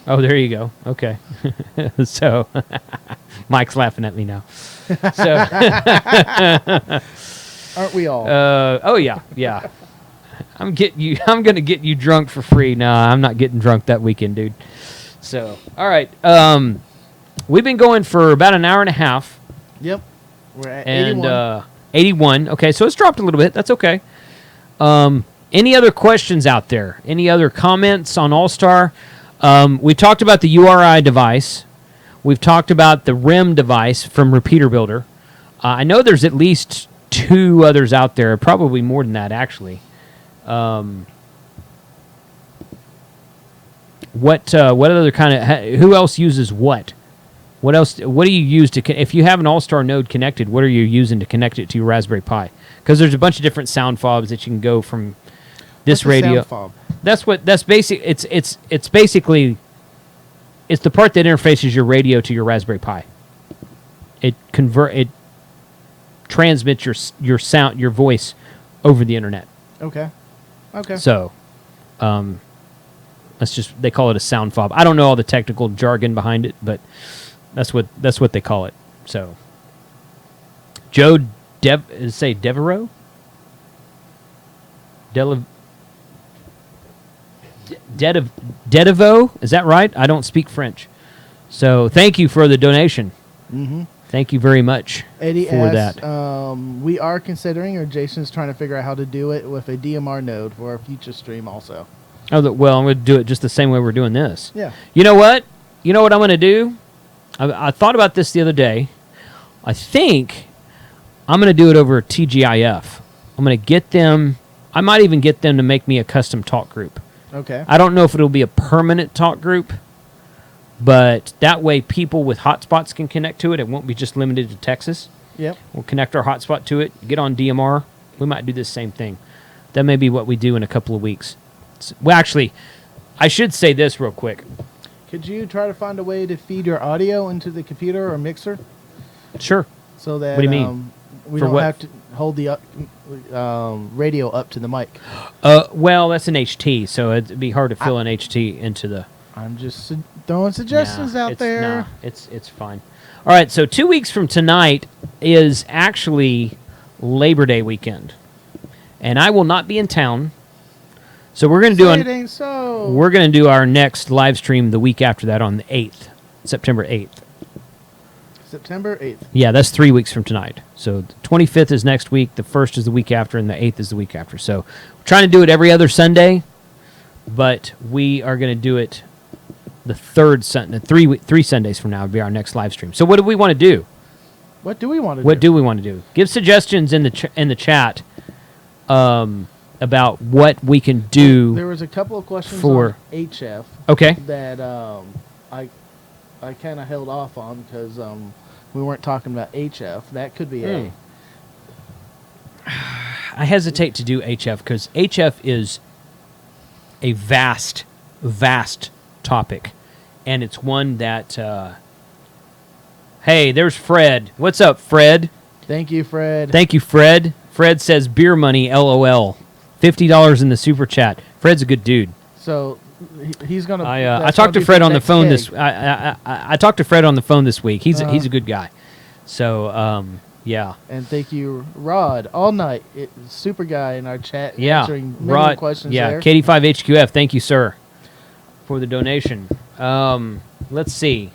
Oh, there you go. Okay. So Mike's laughing at me now. So aren't we all? Oh yeah. I'm gonna get you drunk for free. No, I'm not getting drunk that weekend, dude. So all right. We've been going for about an hour and a half. Yep. We're at 81. 81. Okay, so it's dropped a little bit. That's okay. Any other questions out there? Any other comments on Allstar? We talked about the URI device. We've talked about the RIM device from Repeater Builder. I know there's at least 2 others out there, probably more than that, actually. What other kind of... Who else uses what? What else? What do you use to... If you have an Allstar node connected, what are you using to connect it to your Raspberry Pi? Because there's a bunch of different sound fobs that you can go from this radio. Sound fob? That's basic. It's basically the part that interfaces your radio to your Raspberry Pi. It transmits your sound, your voice over the internet. Okay. So, they call it a sound fob. I don't know all the technical jargon behind it, but that's what they call it. So, Joe Devereaux? Dedivo? Is that right? I don't speak French. So thank you for the donation. Mm-hmm. Thank you very much Eddie for asked, that. we are considering, or Jason's trying to figure out how to do it with a DMR node for our future stream also. Oh, well, I'm going to do it just the same way we're doing this. Yeah. You know what? You know what I'm going to do? I thought about this the other day. I think I'm going to do it over TGIF. I'm going to get them. I might even get them to make me a custom talk group. Okay. I don't know if it'll be a permanent talk group, but that way people with hotspots can connect to it. It won't be just limited to Texas. Yep. We'll connect our hotspot to it, get on DMR. We might do the same thing. That may be what we do in a couple of weeks. Well, actually, I should say this real quick. Could you try to find a way to feed your audio into the computer or mixer Sure. so that What do you mean? we For don't what? have to hold the radio up to the mic? Well, that's an HT, so it'd be hard to fill an HT into the... I'm just throwing suggestions out there. Nah, it's fine. All right, so 2 weeks from tonight is actually Labor Day weekend, and I will not be in town. So we're going to do Say it ain't so. we're going to do our next live stream the week after that on the 8th, September 8th. September 8th. Yeah, that's 3 weeks from tonight. So the 25th is next week, the 1st is the week after, and the 8th is the week after. So we're trying to do it every other Sunday, but we are going to do it the third Sunday. Three Sundays from now would be our next live stream. So what do we want to do? What do we want to do? What do we want to do? Give suggestions in the chat about what we can do. There was a couple of questions for on HF. Okay. That I kind of held off on because we weren't talking about HF. That could be a. I hesitate to do HF because HF is a vast topic, and it's one that. Hey, there's Fred. What's up, Fred? Thank you, Fred. Thank you, Fred. Fred says beer money, LOL. $50 in the super chat. Fred's a good dude. So he's gonna. I talked to Fred on the phone this. I talked to Fred on the phone this week. He's a good guy. So yeah. And thank you, Rod. All night, super guy in our chat. Yeah, answering many Rod. questions. Yeah, there. KD5HQF. Thank you, sir, for the donation. Let's see.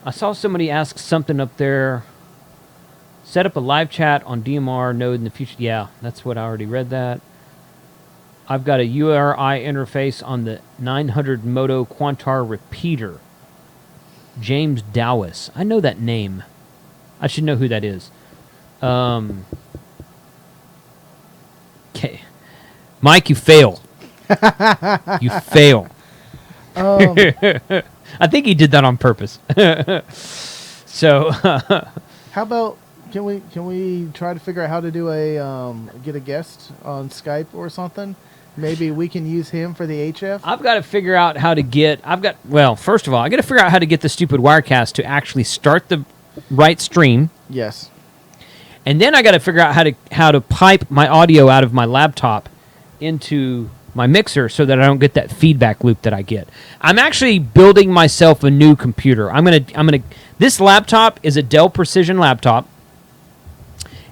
I saw somebody ask something up there. Set up a live chat on DMR node in the future. Yeah, that's what I already read that. I've got a URI interface on the 900 Moto Quantar repeater. James Dowis. I know that name. I should know who that is. Okay. Mike, you fail. You fail. I think he did that on purpose. So, how about can we try to figure out how to do get a guest on Skype or something? Maybe we can use him for the HF. I've got to figure out how to get. Well, first of all, I got to figure out how to get the stupid Wirecast to actually start the right stream. Yes. And then I got to figure out how to pipe my audio out of my laptop into my mixer so that I don't get that feedback loop that I get. I'm actually building myself a new computer. This laptop is a Dell Precision laptop.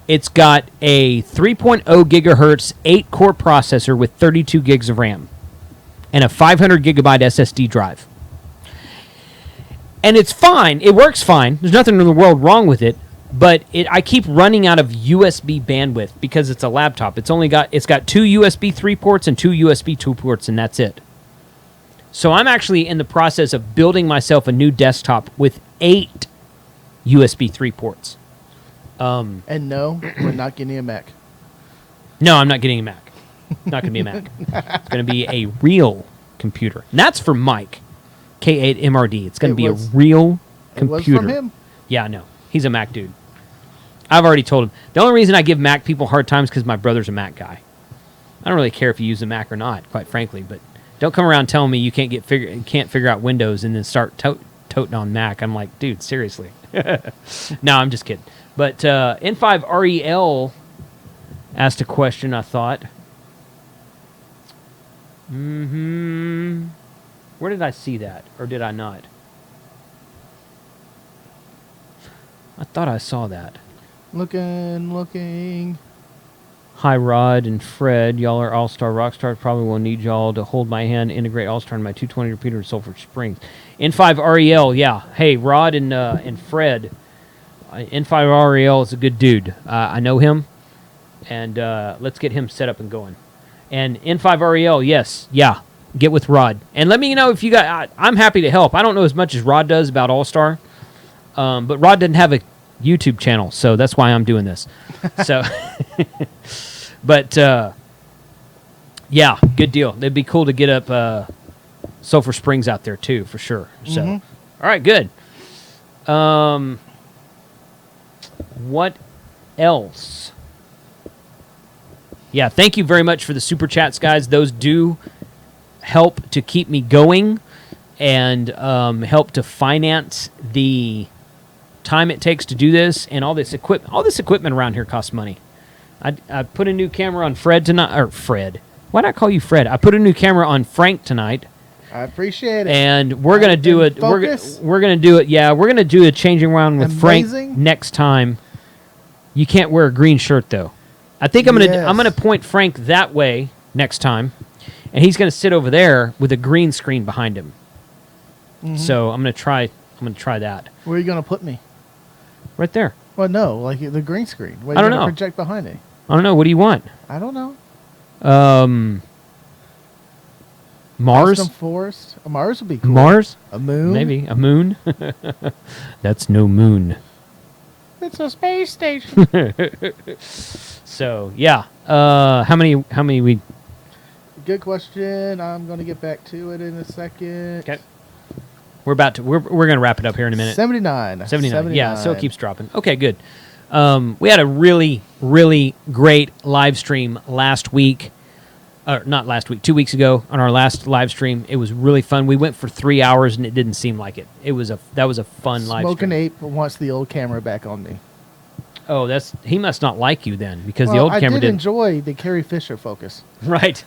It's got a 3.0 gigahertz 8-core processor with 32 gigs of RAM and a 500 gigabyte SSD drive. And it's fine. It works fine. There's nothing in the world wrong with it. But I keep running out of USB bandwidth because it's a laptop. It's got 2 USB 3 ports and 2 USB 2 ports, and that's it. So I'm actually in the process of building myself a new desktop with 8 USB 3 ports. And no, we're not getting a Mac. No, I'm not getting a Mac. Not going to be a Mac. It's going to be a real computer. And that's for Mike, K8MRD. It's going to be a real computer. It was from him. Yeah, I know. He's a Mac dude. I've already told him. The only reason I give Mac people hard times is because my brother's a Mac guy. I don't really care if you use a Mac or not, quite frankly. But don't come around telling me you can't figure out Windows and then start toting on Mac. I'm like, dude, seriously. No, I'm just kidding. But N5REL asked a question, I thought. Where did I see that? Or did I not? I thought I saw that. Looking. Hi, Rod and Fred. Y'all are All-Star Rockstar. Probably will need y'all to hold my hand, integrate All-Star in my 220 repeater in Sulphur Springs. N5 REL, yeah. Hey, Rod and Fred. N5 REL is a good dude. I know him, and let's get him set up and going. And N5 REL, yes, yeah. Get with Rod. And let me know if you got... I'm happy to help. I don't know as much as Rod does about All-Star, but Rod doesn't have a YouTube channel, so that's why I'm doing this. So... But, yeah, good deal. It'd be cool to get up Sulphur Springs out there, too, for sure. So, all right, good. What else? Yeah, thank you very much for the super chats, guys. Those do help to keep me going and help to finance the time it takes to do this and all this equipment. All this equipment around here costs money. I put a new camera on Fred tonight, or Fred. Why did I call you Fred? I put a new camera on Frank tonight. I appreciate it. And we're gonna do it. We're gonna do it. Yeah, we're gonna do a changing around with Frank next time. You can't wear a green shirt though. I think I'm gonna point Frank that way next time, and he's gonna sit over there with a green screen behind him. So I'm gonna try that. Where are you gonna put me? Right there. Well, no, like the green screen. What I are you don't gonna know. project behind it? I don't know. What do you want? I don't know. Mars? Custom forest. A Mars would be cool. Mars? A moon? Maybe. A moon? That's no moon. It's a space station. So, yeah. How many we... Good question. I'm going to get back to it in a second. Okay. We're going to wrap it up here in a minute. 79. 79. Yeah, so it keeps dropping. Okay, good. We had a really, really great live stream last week. Not last week, 2 weeks ago on our last live stream. It was really fun. We went for 3 hours and it didn't seem like it. That was a fun live stream. Smoking Ape wants the old camera back on me. Oh, he must not like you then because the old camera I did didn't. Enjoy the Carrie Fisher focus. Right.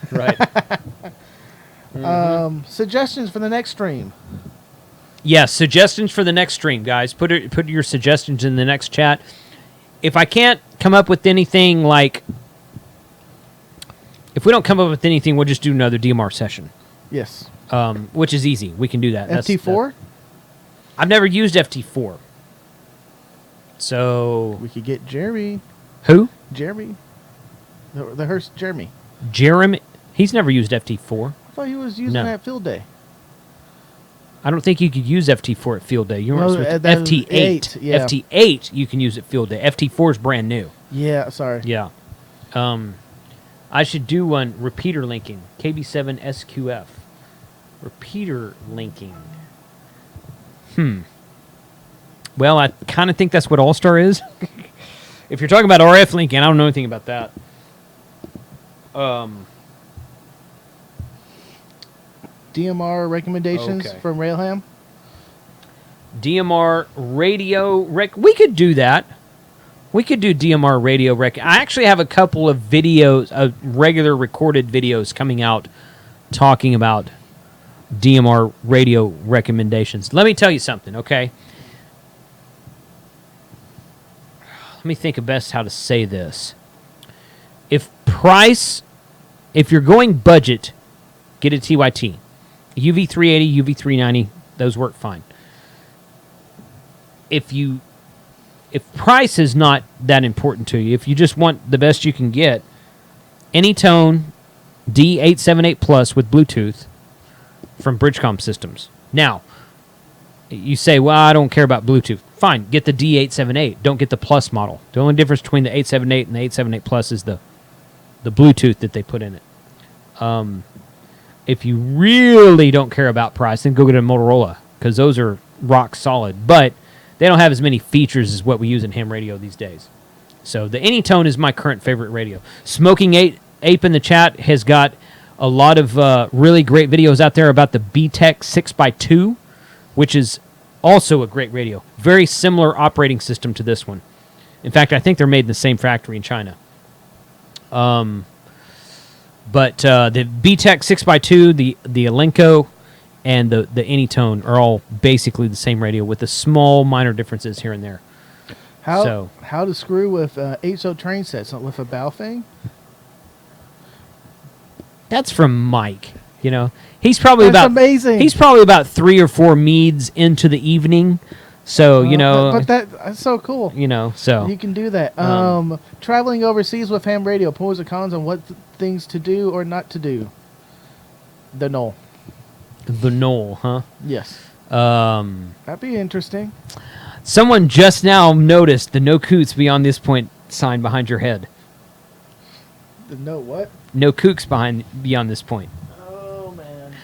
Suggestions for the next stream. Yes, suggestions for the next stream, guys. Put your suggestions in the next chat. If I can't come up with anything if we don't come up with anything, we'll just do another DMR session. Yes. Which is easy. We can do that. FT4? I've never used FT4. So... We could get Jeremy. Who? Jeremy. The Hearst Jeremy. Jeremy? He's never used FT4. I thought he was using that at Field Day. I don't think you could use FT4 at Field Day. You weren't supposed to. FT8. Yeah. FT8 you can use at Field Day. FT4 is brand new. Yeah, sorry. Yeah. I should do one repeater linking. KB7 SQF. Repeater linking. Well, I kind of think that's what All-Star is. If you're talking about RF linking, I don't know anything about that. DMR recommendations from Railham? DMR radio we could do that. We could do DMR radio I actually have a couple of videos, regular recorded videos coming out talking about DMR radio recommendations. Let me tell you something, okay? Let me think of best how to say this. If you're going budget, get a TYT. UV380, UV390, those work fine. If price is not that important to you, if you just want the best you can get, Anytone D878 Plus with Bluetooth from Bridgecom Systems. Now, you say, well, I don't care about Bluetooth. Fine, get the D878. Don't get the Plus model. The only difference between the 878 and the 878 Plus is the Bluetooth that they put in it. If you really don't care about price, then go get a Motorola, because those are rock solid. But they don't have as many features as what we use in ham radio these days. So the Anytone is my current favorite radio. Smoking Ape in the chat has got a lot of really great videos out there about the BTEC 6x2, which is also a great radio. Very similar operating system to this one. In fact, I think they're made in the same factory in China. But the BTEC 6x2, the Elenco, and the Anytone are all basically the same radio with the small minor differences here and there. How to screw with HO train sets with a Baofeng? That's from Mike. You know, he's probably That's about amazing. He's probably about 3 or 4 meads into the evening. So you know, but that's so cool. you know, so You can do that. Um, Traveling overseas with ham radio, pros and cons on what things to do or not to do. The Knoll. the Knoll, huh? Yes. That'd be interesting. Someone just now noticed the "No Coots Beyond This Point" sign behind your head. The no what? No kooks beyond this point. Oh man.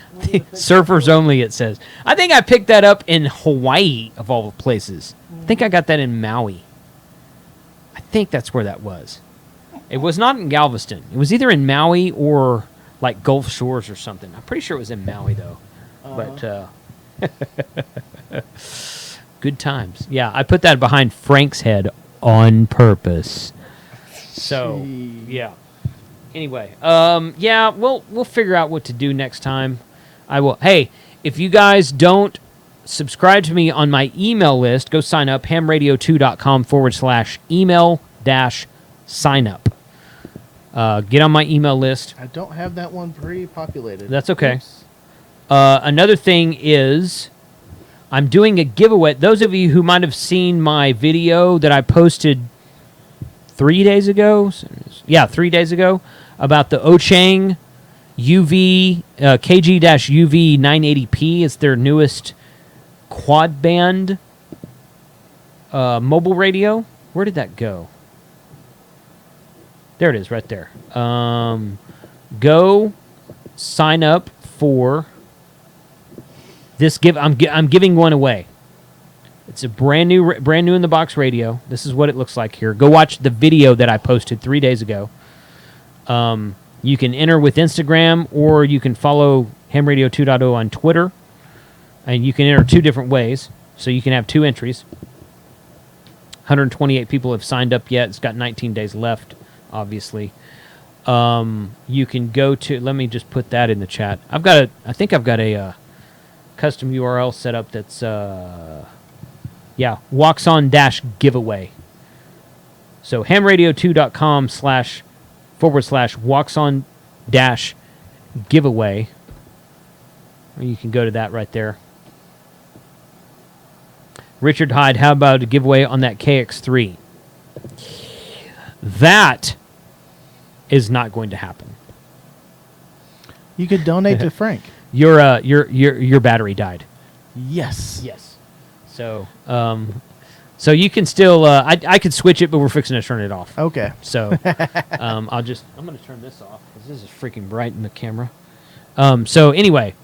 Surfers only, it says. I think I picked that up in Hawaii, of all places. I think I got that in Maui. I think that's where that was. It was not in Galveston. It was either in Maui or like Gulf Shores or something. I'm pretty sure it was in Maui, though. But good times. Yeah, I put that behind Frank's head on purpose. So, yeah. Anyway, yeah, we'll figure out what to do next time. I will. Hey, if you guys don't subscribe to me on my email list, go sign up, hamradio2.com/email-sign up. Get on my email list. I don't have that one pre-populated. That's okay. Oops. Another thing is I'm doing a giveaway. Those of you who might have seen my video that I posted 3 days ago, yeah, 3 days ago, about the Ochang UV KG-UV 980p. It's their newest quad band mobile radio. Where did that go? There it is, right there. Go sign up for this give. I'm giving one away. It's a brand new in the box radio. This is what it looks like here. Go watch the video that I posted 3 days ago. You can enter with Instagram, or you can follow Ham Radio 2.0 on Twitter, and you can enter 2 different ways. So you can have 2 entries. 128 people have signed up yet. It's got 19 days left, obviously. You can go to. Let me just put that in the chat. I think I've got a custom URL set up that's. Yeah, walks-on-giveaway. So hamradio2.com//walks-on-giveaway. You can go to that right there. Richard Hyde, how about a giveaway on that KX3? That is not going to happen. You could donate to Frank. Your battery died. Yes. Yes. So, so you can still. I could switch it, but we're fixing to turn it off. Okay. So, I'm going to turn this off because this is freaking bright in the camera. So anyway,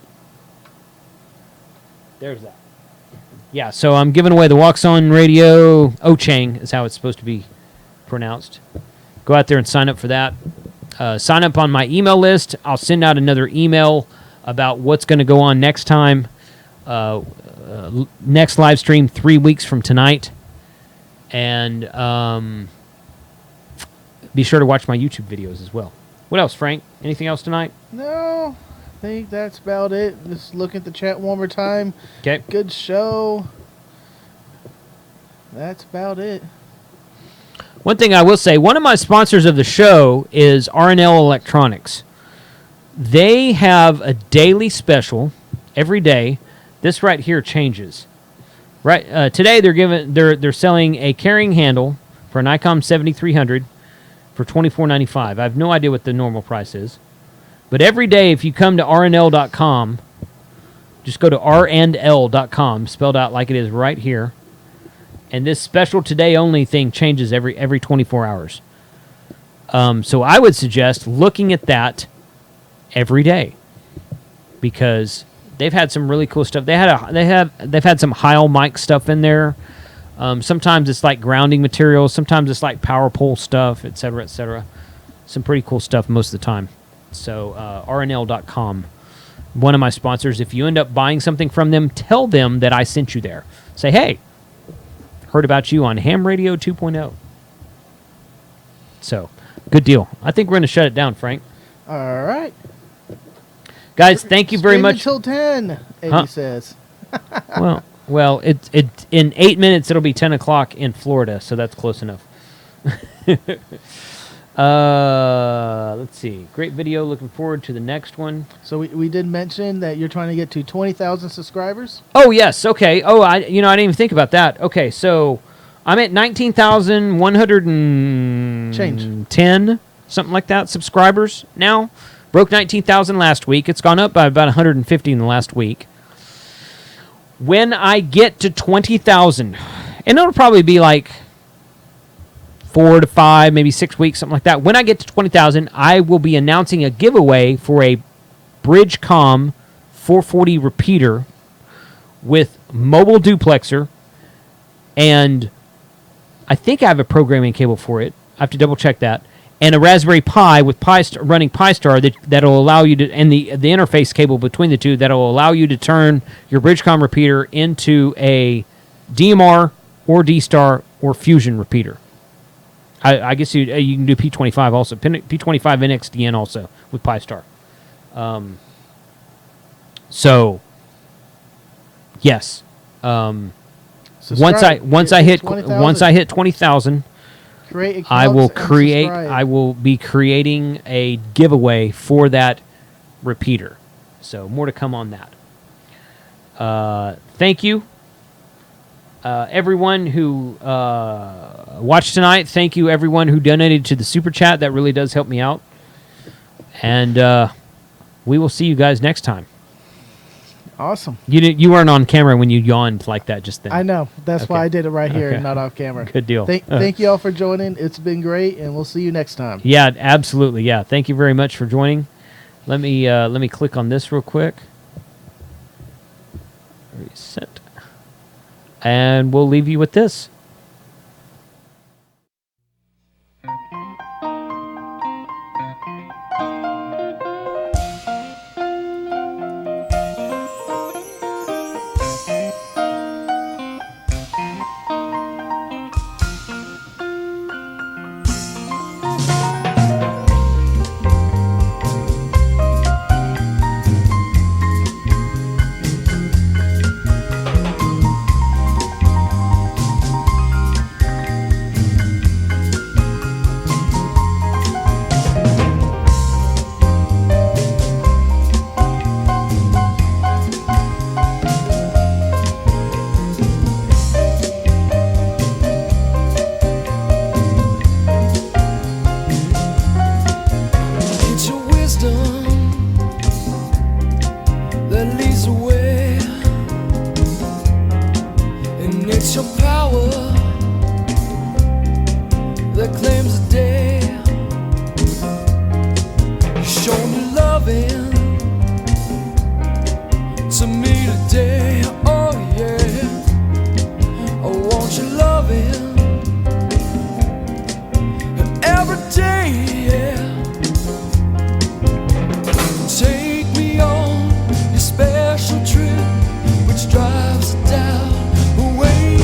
there's that. Yeah. So I'm giving away the Walks On Radio. Ochang is how it's supposed to be pronounced. Go out there and sign up for that. Sign up on my email list. I'll send out another email about what's going to go on next time. Next live stream 3 weeks from tonight. And be sure to watch my YouTube videos as well. What else, Frank? Anything else tonight? No, I think that's about it. Just look at the chat one more time. Okay. Good show. That's about it. One thing I will say, one of my sponsors of the show is R&L Electronics. They have a daily special every day. This right here changes. Right today they're selling a carrying handle for an ICOM 7300 for $24.95. I have no idea what the normal price is. But every day if you come to rnl.com, just go to rnl.com, spelled out like it is right here. And this special today only thing changes every 24 hours. So I would suggest looking at that every day, because they've had some really cool stuff. They've had some Heil mic stuff in there. Sometimes it's like grounding materials. Sometimes it's like power pole stuff, etc., etc. Some pretty cool stuff most of the time. So rnl.com, one of my sponsors. If you end up buying something from them, tell them that I sent you there. Say, hey, heard about you on Ham Radio 2.0. So, good deal. I think we're going to shut it down, Frank. All right. Guys, thank you very much. Until 10, Eddie says. well, it in 8 minutes it'll be 10 o'clock in Florida, so that's close enough. Let's see. Great video. Looking forward to the next one. So we did mention that you're trying to get to 20,000 subscribers. Oh, yes. Okay. Oh, I didn't even think about that. Okay, so I'm at 19,110, something like that, subscribers now. Broke 19,000 last week. It's gone up by about 150 in the last week. When I get to 20,000, and it'll probably be like 4 to 5, maybe 6 weeks, something like that. When I get to 20,000, I will be announcing a giveaway for a Bridgecom 440 repeater with mobile duplexer, and I think I have a programming cable for it. I have to double check that. And a Raspberry Pi with running Pi-Star that'll allow you to, and the interface cable between the two that'll allow you to turn your Bridgecom repeater into a DMR or dstar or Fusion repeater. I guess you can do P25 also, P25 NXDN also with Pi-Star. So, yes. Once I hit 20,000, I will be creating a giveaway for that repeater. So more to come on that. Thank you, everyone who watched tonight. Thank you, everyone who donated to the super chat. That really does help me out. And we will see you guys next time. Awesome. You weren't on camera when you yawned like that just then. I know. That's why I did it right here Okay. and not off camera. Good deal. Thank you all for joining. It's been great, and we'll see you next time. Yeah, absolutely. Yeah, thank you very much for joining. Let me click on this real quick. Reset. And we'll leave you with this. It's your wisdom that leads the way, and it's your power that claims the day. You've shown your loving to me today. Oh yeah, I want your loving every day. Yeah. Take me on your special trip, which drives a doubt away.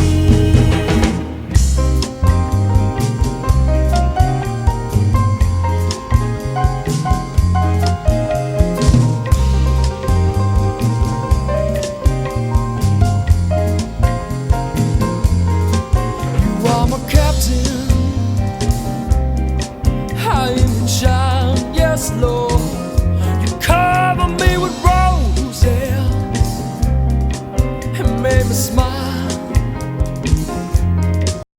You are my captain, I am your child, yes Lord. Cover me with roses and made me smile.